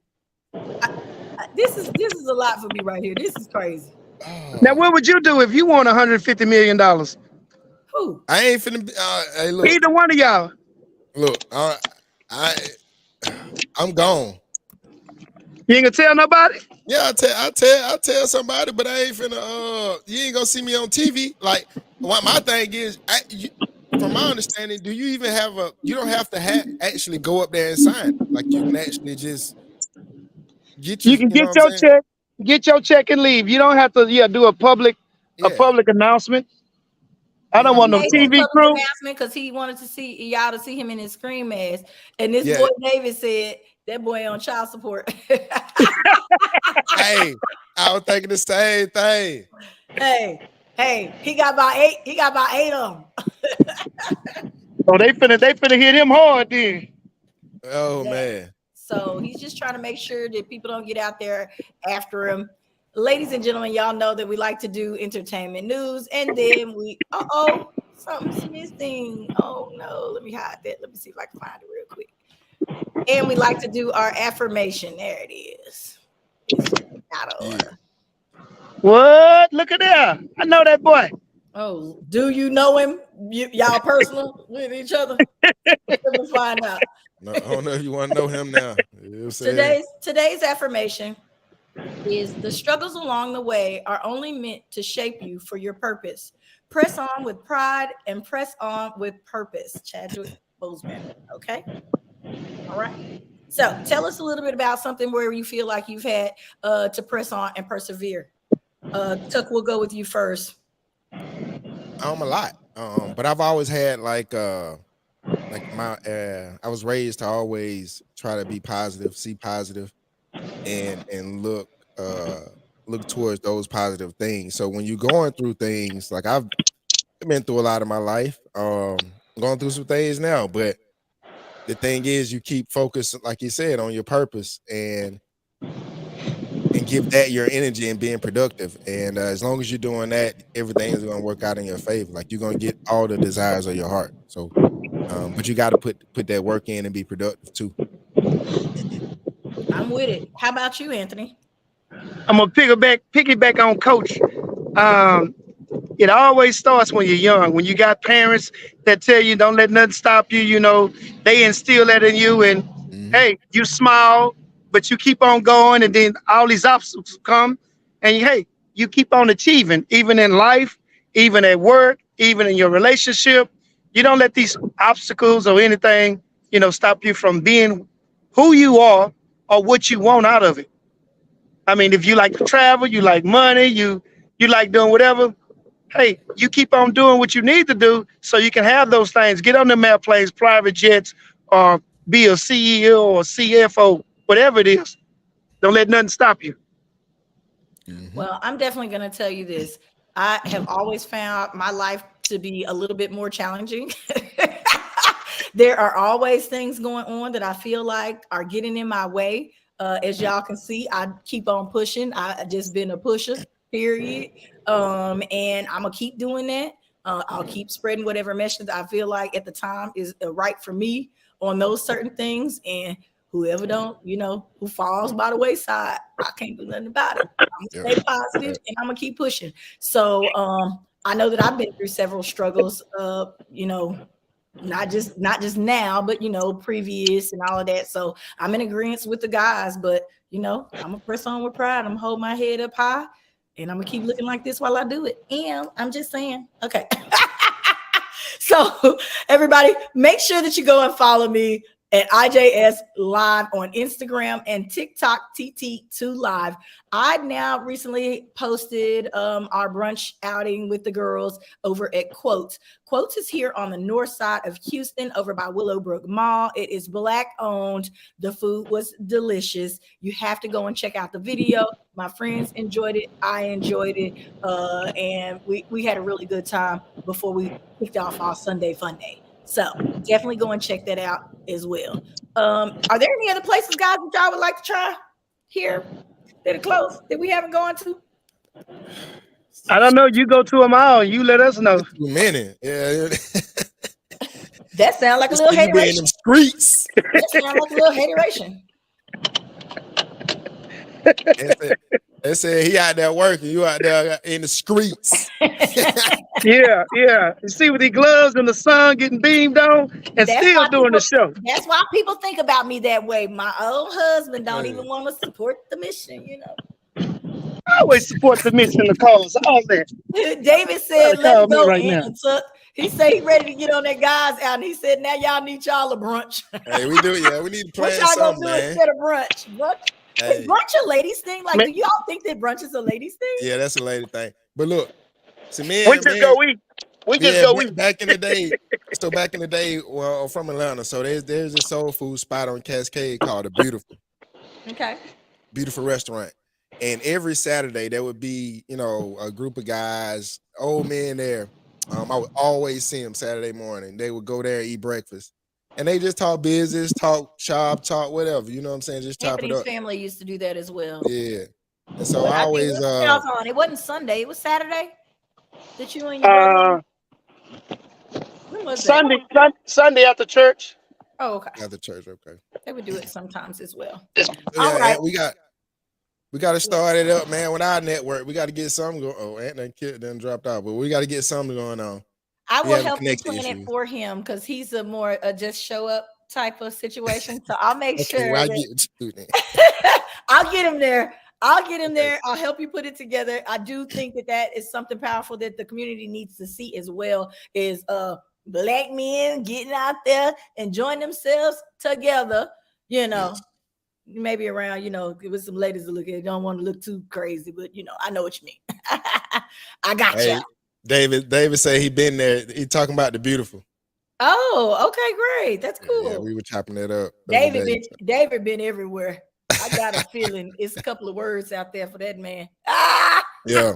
This is a lot for me right here. This is crazy. Now, what would you do if you won $150 million? Who? I ain't finna. Hey, look. Either one of y'all. Look, I'm gone. You ain't gonna tell nobody? Yeah, I tell somebody, but I ain't finna. You ain't gonna see me on TV. Like, what my thing is, from my understanding, do you even have you don't have to actually go up there and sign. Like, you can actually just get your check, get your check and leave. You don't have to do a public announcement. I don't want no TV crew. Because he wanted to see y'all to see him in his screen mask, and this boy David said that boy on child support. Hey, I was thinking the same thing. Hey, Hey, he got about 8. He got about 8 of them. Oh, they finna hit him hard then. Oh Yeah. man. So he's just trying to make sure that people don't get out there after him. Ladies and gentlemen, y'all know that we like to do entertainment news, and then something's missing. Oh no, let me hide that. Let me see if I can find it real quick. And we like to do our affirmation. There it is. It's out of order. What? Look at that. I know that boy. Oh, do you know him? Y'all personal with each other? Let me find out. No, I don't know if you want to know him now. Today's affirmation is: the struggles along the way are only meant to shape you for your purpose. Press on with pride and press on with purpose. Chadwick Boseman. Okay. All right. So tell us a little bit about something where you feel like you've had to press on and persevere. Tuck, we'll go with you first. A lot. But I've always had like my I was raised to always try to be positive, see positive, and look towards those positive things. So when you're going through things, like I've been through a lot of my life, going through some things now, but the thing is you keep focused, like you said, on your purpose and give that your energy and being productive. And as long as you're doing that, everything is going to work out in your favor. Like you're going to get all the desires of your heart. So, but you got to put that work in and be productive too. I'm with it. How about you, Anthony? I'm gonna piggyback on Coach. It always starts when you're young. When you got parents that tell you don't let nothing stop you, they instill that in you. And hey, you smile, but you keep on going, and then all these obstacles come, and hey, you keep on achieving, even in life, even at work, even in your relationship. You don't let these obstacles or anything, stop you from being who you are or what you want out of it. I mean, if you like to travel, you like money, you like doing whatever, hey, you keep on doing what you need to do so you can have those things. Get on the airplanes, private jets, or be a CEO or CFO, whatever it is. Don't let nothing stop you. Well, I'm definitely going to tell you this. I have always found my life to be a little bit more challenging. There are always things going on that I feel like are getting in my way. As y'all can see, I keep on pushing. I just been a pusher, period. And I'm gonna keep doing that. I'll keep spreading whatever message I feel like at the time is right for me on those certain things. And whoever don't, who falls by the wayside, I can't do nothing about it. I'm gonna stay positive and I'm gonna keep pushing. So I know that I've been through several struggles, not just now, but previous and all of that. So I'm in agreement with the guys, but I'm gonna press on with pride. I'm gonna hold my head up high and I'm gonna keep looking like this while I do it. And I'm just saying, okay. So everybody, make sure that you go and follow me at IJS Live on Instagram and TikTok, TT2 Live. I now recently posted our brunch outing with the girls over at Quotes. Quotes is here on the north side of Houston over by Willowbrook Mall. It is Black owned. The food was delicious. You have to go and check out the video. My friends enjoyed it. I enjoyed it. And we had a really good time before we kicked off our Sunday fun day. So definitely go and check that out as well. Are there any other places, guys, that y'all would like to try here that are close that we haven't gone to? I don't know. You go to them all. You let us know. Too many. Yeah. That sounds like a little hateration. In them streets. That sounds like a little hateration. They said he out there working, you out there in the streets. Yeah. You see with the gloves and the sun getting beamed on and still doing the show. That's why people think about me that way. My own husband don't even want to support the mission, I always support the mission, the cause, all that. David said, let's go right now. He said he ready to get on that guys out, and he said, now y'all need y'all a brunch. Hey, we do, yeah. We need to plan what y'all something, gonna do man. instead of brunch? Is brunch a ladies thing? Like, do y'all think that brunch is a ladies thing? Yeah, that's a lady thing. But look, see, we just go eat. Back in the day, well, from Atlanta. So there's a soul food spot on Cascade called The Beautiful. Okay. Beautiful restaurant. And every Saturday there would be, you know, a group of guys, old men there. I would always see them Saturday morning. They would go there and eat breakfast. And they just talk business, talk shop, talk whatever. You know what I'm saying? Just chop it Anthony's up. family used to do that as well. Yeah. And so But I I think always what y'all on? It wasn't Sunday. It was Saturday that you and your brother. Uh, When was that? Sunday after church. Oh, okay. at the church. Okay. They would do it sometimes as well. So All yeah, right. we got to start it up, man. With our network, we got to get something going. Oh, Aunt kid done dropped out, but we got to get something going on. I We will having help you connection plan it issues. for him because he's a more just show up type of situation. So I'll make Okay, sure well, I that get what you then. I'll get him there. I'll get him Okay. there. I'll help you put it together. I do think that that is something powerful that the community needs to see as well. Is black men getting out there, enjoying themselves together. You know, Yes. maybe around, with some ladies to look at. Don't want to look too crazy, but I know what you mean. I got Hey, you. David said he been there. He talking about the beautiful. Oh, okay, great. That's Yeah, cool. we were chopping that up the other day. David been everywhere. I got a feeling it's a couple of words out there for that man. Ah! Yeah.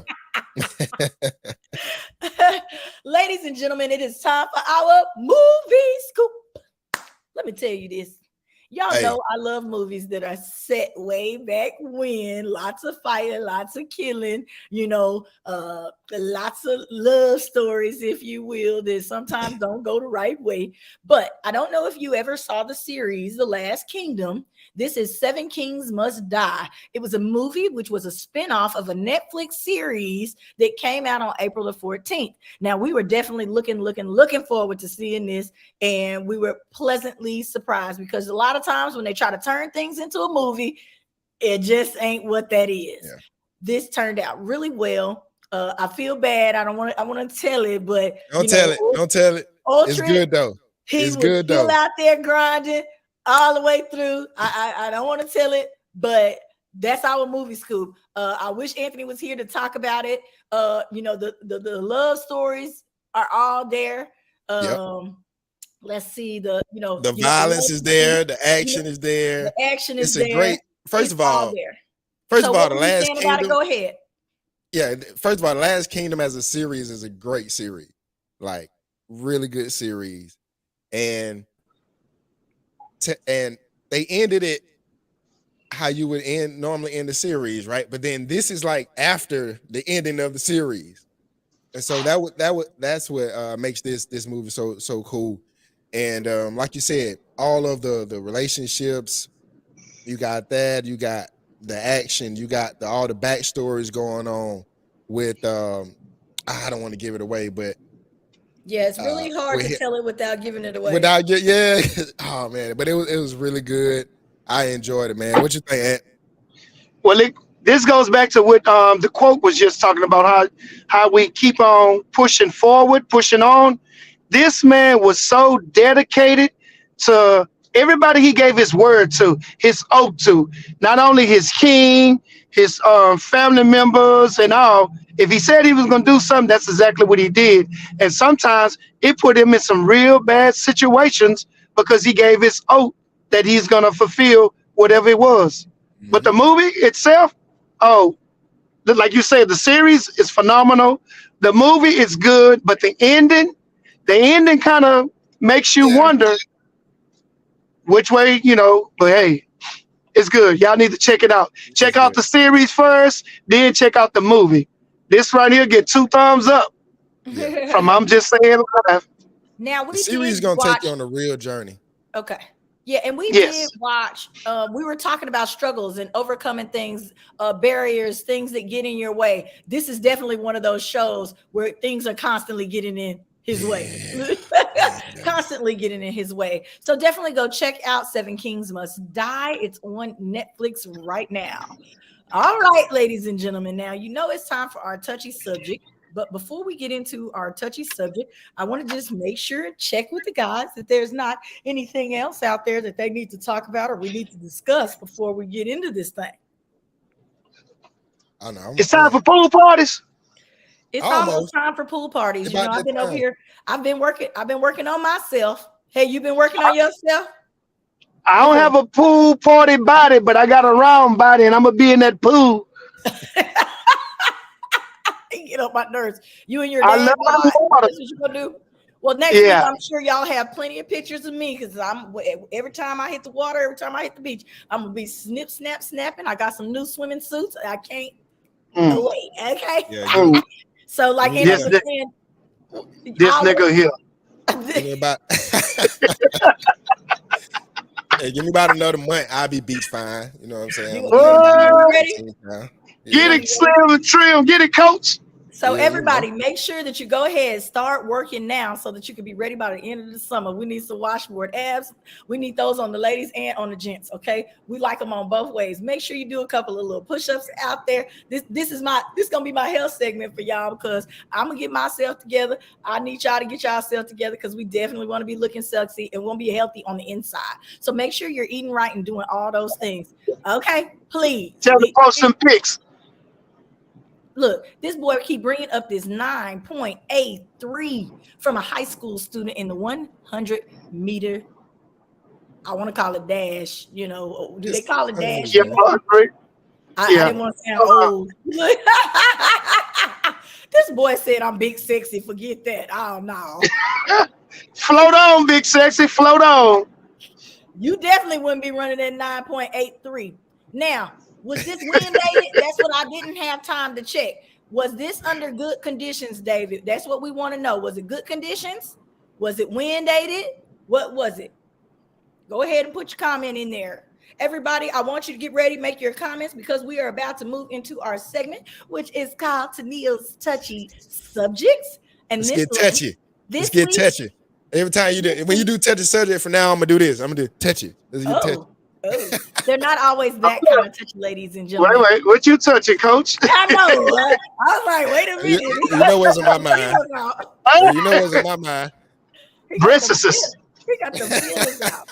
Ladies and gentlemen, it is time for our movie scoop. Let me tell you this. Y'all Hey. know I love movies that are set way back when. Lots of fighting, lots of killing, lots of love stories, if you will, that sometimes don't go the right way. But I don't know if you ever saw the series, The Last Kingdom. This is Seven Kings Must Die. It was a movie which was a spinoff of a Netflix series that came out on April the 14th. Now, we were definitely looking forward to seeing this, and we were pleasantly surprised because a lot of times when they try to turn things into a movie, it just ain't what that is. Yeah. This turned out really well. I feel bad. I want to tell it, but Don't tell it. Don't tell it. It's Ultra, good though. he It's was good still though. out there grinding all the way through. I don't want to tell it, but that's our movie scoop. I wish Anthony was here to talk about it. The love stories are all there. Let's see the violence is there, the action is there. The action is It's a there. great. First It's of all, there. First So of all, what The were you Last saying about it? Kingdom. Go ahead. Yeah, first of all, The Last Kingdom as a series is a great series. Like, really good series. And they ended it how you would normally end the series, right? But then this is like after the ending of the series. And so that's what makes this movie so cool. And like you said, all of the relationships, you got that, you got the action, you got all the backstories going on with I don't want to give it away, but yeah, it's really hard to tell it without giving it away. Oh man, but it was really good. I enjoyed it, man. What you think, Ant? Well, this goes back to what the quote was just talking about, how we keep on pushing forward, pushing on. This man was so dedicated to everybody he gave his word to, his oath to, not only his king, his family members and all. If he said he was going to do something, that's exactly what he did. And sometimes it put him in some real bad situations because he gave his oath that he's going to fulfill whatever it was. Mm-hmm. But the movie itself, like you said, the series is phenomenal. The movie is good, but the ending kind of makes you wonder which way, but hey, it's good. Y'all need to check it out. Check out the series first, then check out the movie. This right here get 2 thumbs up from I'm Just Saying Live. Now the series is gonna take you on a real journey. Okay. Yeah, and we did watch, we were talking about struggles and overcoming things, barriers, things that get in your way. This is definitely one of those shows where things are constantly getting in his way. Constantly getting in his way. So definitely go check out Seven Kings Must Die. It's on Netflix right now. All right, ladies and gentlemen. Now, it's time for our touchy subject. But before we get into our touchy subject, I want to just make sure and check with the guys that there's not anything else out there that they need to talk about or we need to discuss before we get into this thing. I know. It's time for pool parties. It's almost time for pool parties. I've been over here. I've been working on myself. Hey, you been working on yourself? I don't have a pool party body, but I got a round body and I'm going to be in that pool. Get on my nerves. You and your I dad. love That's water. what you gonna do. Well, next week Yeah. I'm sure y'all have plenty of pictures of me because every time I hit the water, every time I hit the beach, I'm gonna be snip, snap, snapping. I got some new swimming suits. I can't Mm, wait. Okay. Yeah, mm. So, you like need Anna This about was ni- saying, this nigga here. give me about hey, give me about another month. I'll be beach fine. You know what I'm saying? I'm you, gonna be you, able to you do What? ready? it now. Get Yeah, it, Slim and Trim. Get it, Coach. So yeah, you know. everybody, make sure that you go ahead, start working now, so that you can be ready by the end of the summer. We need some washboard abs. We need those on the ladies and on the gents. Okay, we like them on both ways. Make sure you do a couple of little push-ups out there. This gonna be my health segment for y'all because I'm gonna get myself together. I need y'all to get yourself together because we definitely want to be looking sexy and want to be healthy on the inside. So make sure you're eating right and doing all those things. Okay, please. Tell the post some pics. Look, this boy keep bringing up this 9.83 from a high school student in the 100-meter. I want to call it dash. You know, do they Just call it I dash? Yeah, understand. great. I Yeah. didn't want to sound old. Look, this boy said I'm big sexy. Forget that. Oh no, Float on, big sexy. Float on. you definitely wouldn't be running at 9.83. Now, was this wind dated? That's what I didn't have time to check. Was this under good conditions, David? That's what we want to know. Was it good conditions? Was it wind dated? What was it? Go ahead and put your comment in there. Everybody, I want you to get ready, make your comments because we are about to move into our segment, which is called Tania's Touchy Subjects. And Let's this get touchy. Let's this get week, touchy. Every time you do, when you do touchy subject, from now I'm gonna do this. I'm gonna do touchy. Let's get touchy. oh, they're not always that kind of touchy, ladies and Wait, gentlemen. wait. What you touching, Coach? I know. I was like, wait a You, minute. you know what's on my mind. Feelings out. You know what's on my mind. He got the Breasts. he got the feelings out.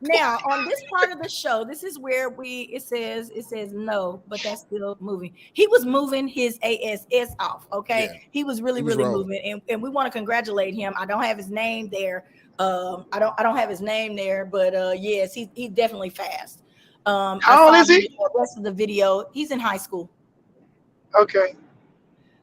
Now, on this part of the show, this is where it says no, but that's still moving. He was moving his ASS off. Okay, Yeah, he was really, he was really rolling. moving, and we want to congratulate him. I don't have his name there. I don't have his name there, but yes, he's definitely fast. I How old saw is he? the rest of the video. He's in high school. Okay.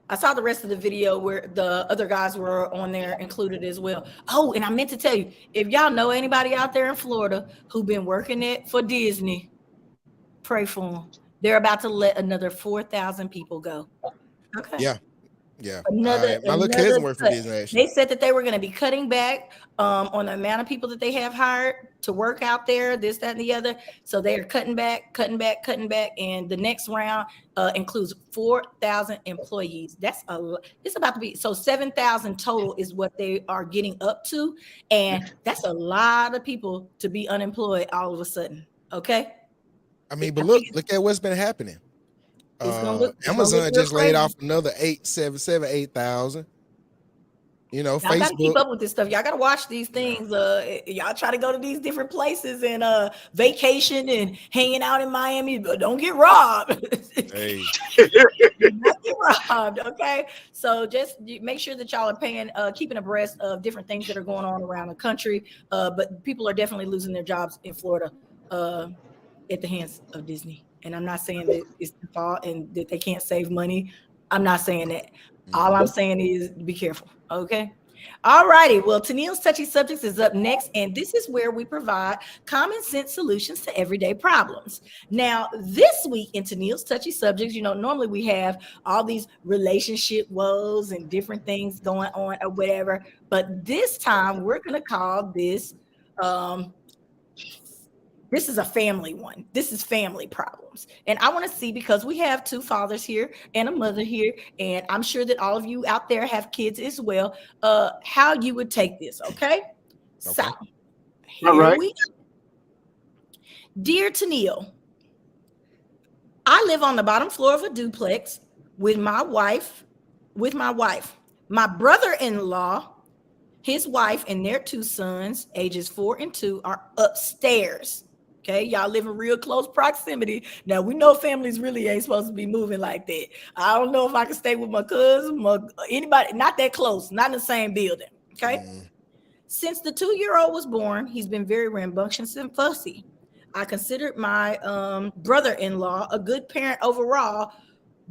I saw the rest of the video where the other guys were on there included as well. Oh, and I meant to tell you, if y'all know anybody out there in Florida who been working it for Disney, pray for them. They're about to let another 4,000 people go. Okay. Yeah, yeah. Another My little cousin worked for cut. Disney actually. They said that they were going to be cutting back on the amount of people that they have hired to work out there, this, that, and the other. So they are cutting back, and the next round includes 4,000 employees. That's it's about to be 7,000 total is what they are getting up to, and that's a lot of people to be unemployed all of a sudden. Okay, I mean, I but think look at what's been happening. it's gonna look Amazon real just laid crazy. off another 8,000. You know, Y'all gotta keep Facebook. up with this stuff. Y'all gotta watch these things. Y'all try to go to these different places and vacation and hanging out in Miami, but don't get robbed. Hey, Do not get robbed. Okay. So just make sure that y'all are paying, keeping abreast of different things that are going on around the country. But people are definitely losing their jobs in Florida at the hands of Disney. And I'm not saying that it's the fault and that they can't save money. I'm not saying that. All I'm saying is be careful. Okay. All righty. Well, Tennille's Touchy Subjects is up next, and this is where we provide common sense solutions to everyday problems. Now, this week in Tennille's Touchy Subjects, normally we have all these relationship woes and different things going on or whatever, but this time we're going to call this this is a family one. This is family problems. And I want to see, because we have two fathers here and a mother here, and I'm sure that all of you out there have kids as well, how you would take this, okay? So, Okay. here All right. we go. Dear Tennille, I live on the bottom floor of a duplex with my wife. My brother-in-law, his wife, and their two sons, ages 4 and 2, are upstairs. Okay, y'all live in real close proximity. Now, we know families really ain't supposed to be moving like that. I don't know if I can stay with my cousin, anybody, not that close, not in the same building. Okay. Since the 2-year-old was born, he's been very rambunctious and fussy. I considered my brother-in-law a good parent overall,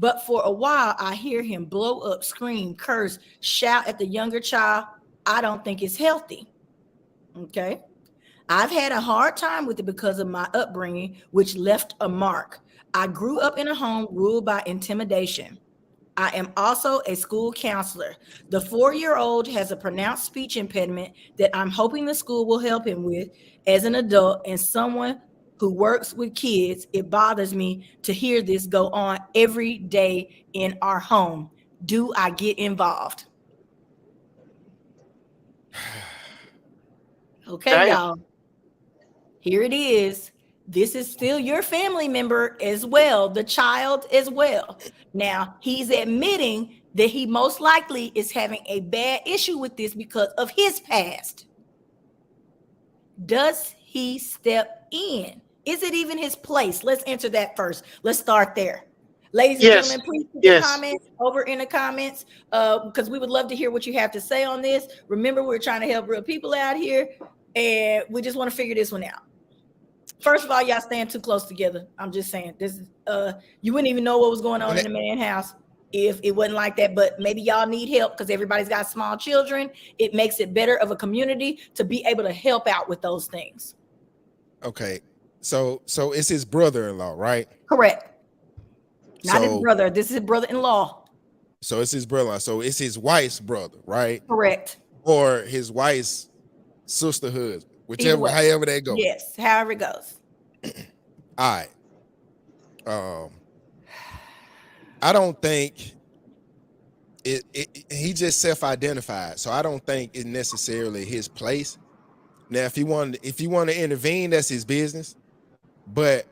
But for a while, I hear him blow up, scream, curse, shout at the younger child. I don't think it's healthy. Okay. I've had a hard time with it because of my upbringing, which left a mark. I grew up in a home ruled by intimidation. I am also a school counselor. The 4-year-old has a pronounced speech impediment that I'm hoping the school will help him with. As an adult and someone who works with kids, it bothers me to hear this go on every day in our home. Do I get involved? Okay, Damn. y'all. Here it is. This is still your family member as well, the child as well. Now, he's admitting that he most likely is having a bad issue with this because of his past. Does he step in? Is it even his place? Let's answer that first. Let's start there. Ladies and Yes. gentlemen, please put your Yes. comments over in the comments because we would love to hear what you have to say on this. Remember, we're trying to help real people out here, and we just want to figure this one out. First of all, y'all stand too close together. I'm just saying this is you wouldn't even know what was going on in the man's house if it wasn't like that. But maybe y'all need help because everybody's got small children. It makes it better of a community to be able to help out with those things. Okay. So it's his brother-in-law, right? Correct. Not his So- brother. This is his brother-in-law. So it's his brother-in-law. So it's his wife's brother, right? Correct. Or his wife's sisterhood, whichever, way. however that goes. Yes, however it goes. All right. I don't think he just self-identified, so I don't think it's necessarily his place. Now, if he wanted to intervene, that's his business. But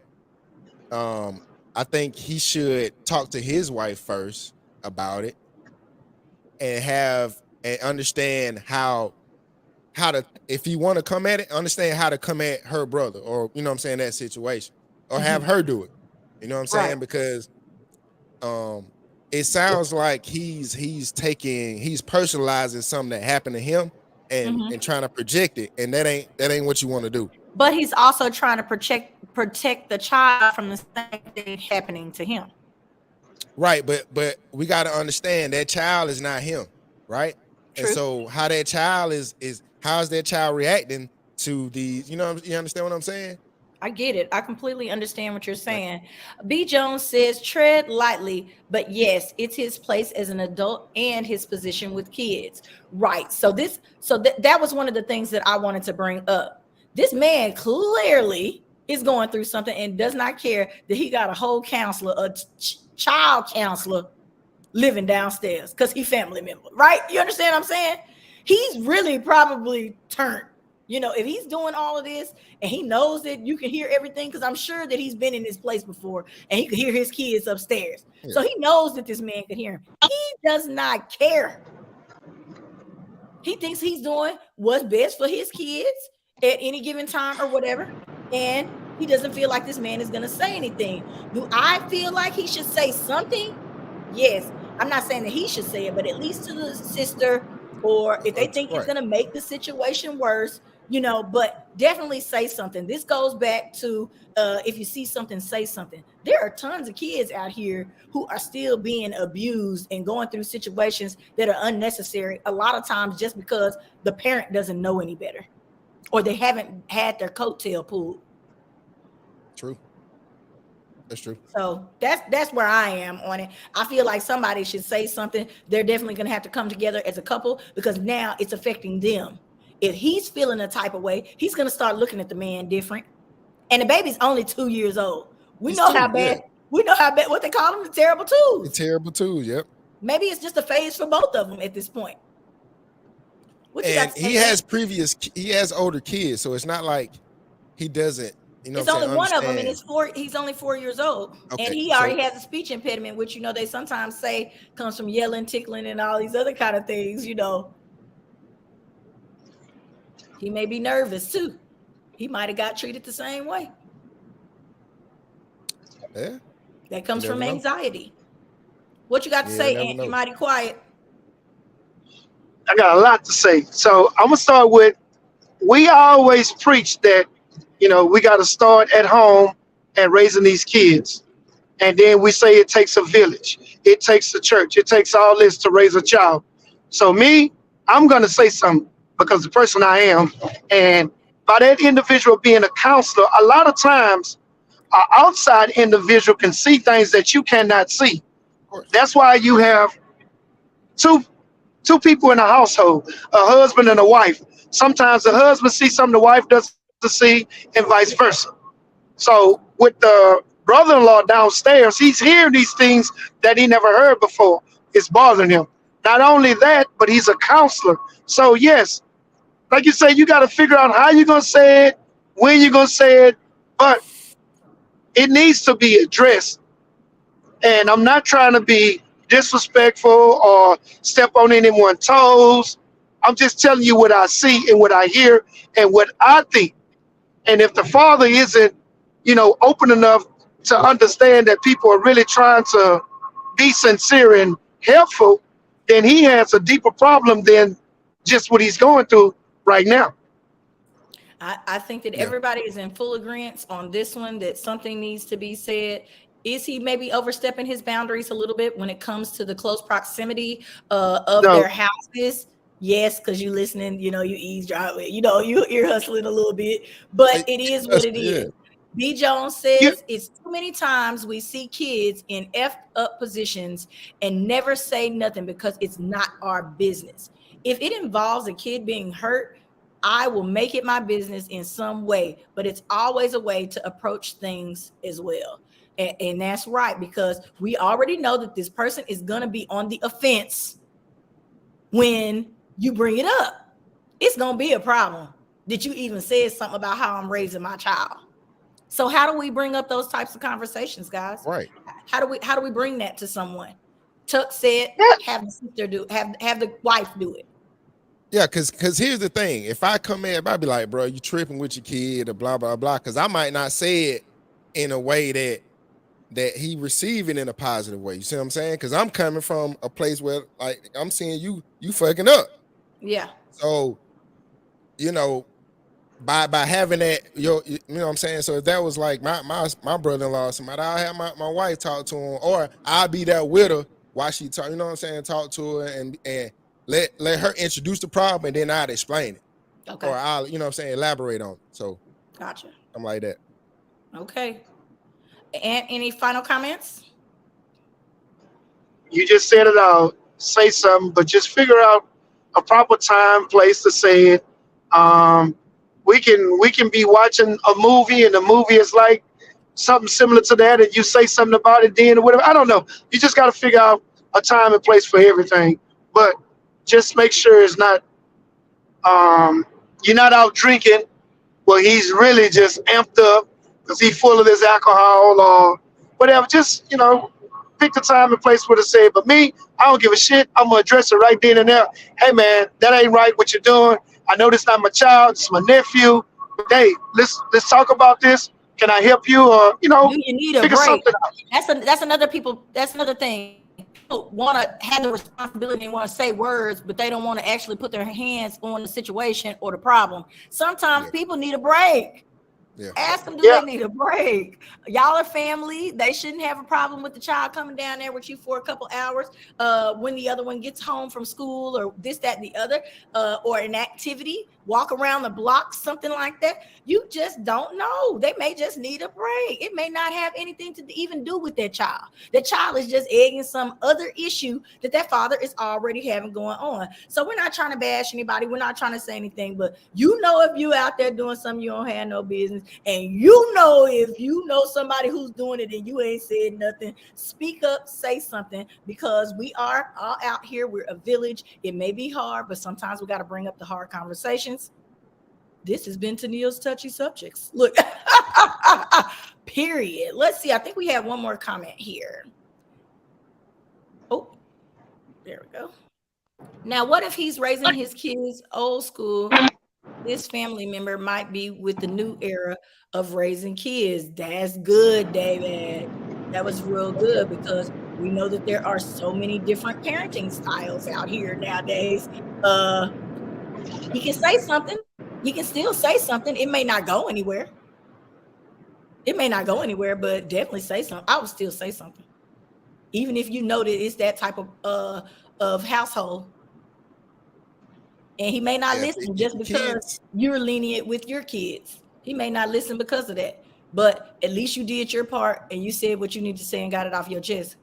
I think he should talk to his wife first about it and understand how to, if you want to come at it, understand how to come at her brother, or you know what I'm saying, that situation, or have her do it. You know what I'm saying? Right. Because it sounds like he's personalizing something that happened to him and trying to project it, and that ain't what you want to do. But he's also trying to protect the child from the same thing happening to him. Right, but we got to understand that child is not him, right? True. And so how that child is how is that child reacting to these? You understand what I'm saying? I get it. I completely understand what you're saying. B. Jones says, tread lightly, but yes, it's his place as an adult and his position with kids. Right. So that was one of the things that I wanted to bring up. This man clearly is going through something and does not care that he got a whole counselor, a child counselor living downstairs because he family member, right? You understand what I'm saying? He's really probably turned. You know, if he's doing all of this and he knows that you can hear everything, because I'm sure that he's been in this place before and he could hear his kids upstairs. Yeah. So he knows that this man could hear him. He does not care. He thinks he's doing what's best for his kids at any given time or whatever. And he doesn't feel like this man is going to say anything. Do I feel like he should say something? Yes. I'm not saying that he should say it, but at least to the sister, or if they think it's going to make the situation worse, you know, but definitely say something. This goes back to if you see something, say something. There are tons of kids out here who are still being abused and going through situations that are unnecessary, a lot of times just because the parent doesn't know any better or they haven't had their coattail pulled. True. That's true. So that's where I am on it. I feel like somebody should say something. They're definitely going to have to come together as a couple because now it's affecting them. If he's feeling a type of way, he's going to start looking at the man different. And the baby's only 2 years old. We know how bad what they call them, the terrible twos. The terrible twos, yep. Maybe it's just a phase for both of them at this point. And he has older kids, so it's not like he doesn't, you know. It's only one of them, and he's only 4 years old. Okay, and he already has a speech impediment, which, you know, they sometimes say comes from yelling, tickling, and all these other kind of things, you know. He may be nervous too. He might have got treated the same way. Yeah. That comes from anxiety. What you got to say, Aunt? You're mighty quiet. I got a lot to say. So I'm gonna start with, we always preach that, you know, we got to start at home and raising these kids. And then we say it takes a village, it takes a church, it takes all this to raise a child. So me, I'm gonna say something because the person I am, and by that individual being a counselor, a lot of times an outside individual can see things that you cannot see. Of course. That's why you have two two people in a household, a husband and a wife. Sometimes the husband sees something the wife doesn't see, and vice versa. So with the brother-in-law downstairs, he's hearing these things that he never heard before. It's bothering him. Not only that, but he's a counselor. So yes, like you say, you got to figure out how you're gonna say it, when you're gonna say it, but it needs to be addressed. And I'm not trying to be disrespectful or step on anyone's toes. I'm just telling you what I see and what I hear and what I think. And if the father isn't, open enough to understand that people are really trying to be sincere and helpful, then he has a deeper problem than just what he's going through right now. I think that Yeah. everybody is in full agreement on this one, that something needs to be said. Is he maybe overstepping his boundaries a little bit when it comes to the close proximity of No, their houses? Yes, because you listening, you eavesdrop, you ear hustling a little bit, but it is what it Yeah. is. B. Jones you, says it's too many times we see kids in effed up positions and never say nothing because it's not our business. If it involves a kid being hurt, I will make it my business in some way, but it's always a way to approach things as well. And that's right, because we already know that this person is going to be on the offense when you bring it up. It's going to be a problem that you even said something about how I'm raising my child. So how do we bring up those types of conversations, guys? Right. How do we bring that to someone? Tuck said, have the sister do, have the wife do it. Yeah, cause here's the thing. If I come in, I'd be like, bro, you tripping with your kid or blah, blah, blah. Cause I might not say it in a way that he receiving in a positive way. You see what I'm saying? Cause I'm coming from a place where like I'm seeing you fucking up. Yeah. So, by having that, you know what I'm saying? So if that was like my brother-in-law or somebody, I'll have my wife talk to him, or I'll be there with her while she talk, you know what I'm saying? Talk to her and let her introduce the problem, and then I'd explain it. Okay. Or I'll, you know what I'm saying, elaborate on it. So Gotcha. I'm like that. Okay. And any final comments? you just said it all. Say something, but just figure out a proper time, place to say it. Um, we can be watching a movie, and the movie is like something similar to that, and you say something about it then or whatever. I don't know. You just got to figure out a time and place for everything. But just make sure it's not you're not out drinking. Well, he's really just amped up because he's full of this alcohol or whatever. Just pick the time and place where to say it. But me, I don't give a shit. I'm gonna address it right then and there. Hey man, that ain't right what you're doing. I know this not my child, it's my nephew. But hey, let's talk about this. Can I help you? Or Do you need a figure break? something out. That's another thing. People want to have the responsibility and want to say words, but they don't want to actually put their hands on the situation or the problem. Sometimes Yeah. people need a break. Yeah. Ask them, do Yeah. they need a break? Y'all are family. They shouldn't have a problem with the child coming down there with you for a couple hours when the other one gets home from school or this, that, and the other, or an activity, walk around the block, something like that. You just don't know. They may just need a break. It may not have anything to even do with that child. The child is just egging some other issue that father is already having going on. So we're not trying to bash anybody. We're not trying to say anything, but if you out there doing something you don't have no business, and if you know somebody who's doing it and you ain't said nothing, speak up, say something, because we are all out here. We're a village. It may be hard, but sometimes we got to bring up the hard conversations. This has been Tennille's Touchy Subjects. Look, period. Let's see. I think we have one more comment here. Oh, there we go. Now, what if he's raising his kids old school? This family member might be with the new era of raising kids. That's good, David. That was real good, because we know that there are so many different parenting styles out here nowadays. He can say something. He can still say something. It may not go anywhere. It may not go anywhere, but definitely say something. I would still say something, even if you know that it's that type of household. And he may not Yeah, listen if just the because kids, you're lenient with your kids. He may not listen because of that. But at least you did your part and you said what you need to say and got it off your chest.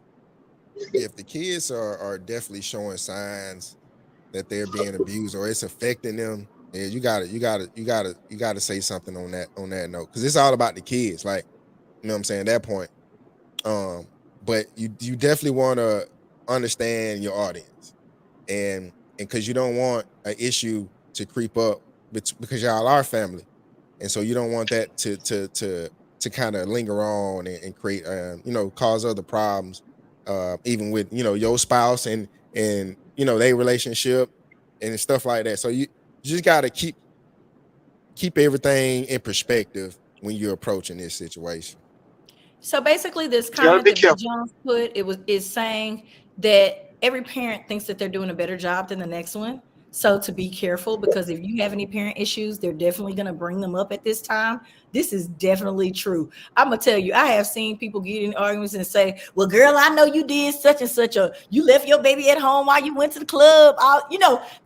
if the kids are definitely showing signs that they're being abused or it's affecting them, yeah, you gotta say something on that note, because it's all about the kids. Like, you know what I'm saying? At that point. But you definitely want to understand your audience, and because you don't want an issue to creep up, because y'all are family, and so you don't want that to kind of linger on and create cause other problems, even with your spouse and their relationship and stuff like that. So you just got to keep everything in perspective when you're approaching this situation. So basically, this Gotta comment be that B. careful. Jones put is saying that every parent thinks that they're doing a better job than the next one. So to be careful, because if you have any parent issues, they're definitely going to bring them up at this time. This is definitely true. I'm gonna tell you, I have seen people get in arguments and say, "Well, girl, I know you did such and such a. You left your baby at home while you went to the club."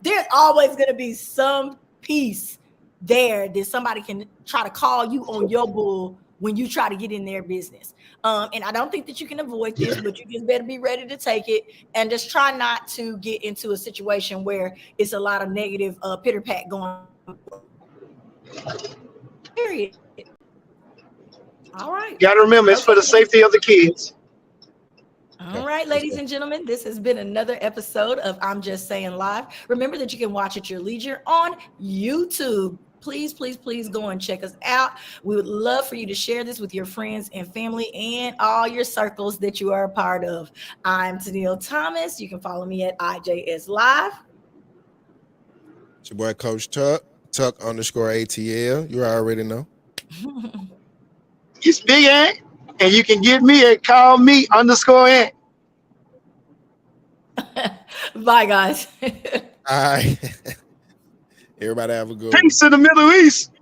There's always going to be some piece there that somebody can try to call you on your bull when you try to get in their business. And I don't think that you can avoid this, but you just better be ready to take it and just try not to get into a situation where it's a lot of negative pitter pat going on. Period. All right. Gotta remember, it's for Okay. the safety of the kids. All Yeah, right, that's ladies and gentlemen, this has been another episode of I'm Just Saying Live. Remember that you can watch at your leisure on YouTube. Please, please, please go and check us out. We would love for you to share this with your friends and family and all your circles that you are a part of. I'm Tennille Thomas. You can follow me at IJS Live. It's your boy Coach Tuck _ ATL. You already know. It's Big Ant, and you can get me at call me _Ant. Bye, guys. All right. Everybody have a good one. Peace to the Middle East.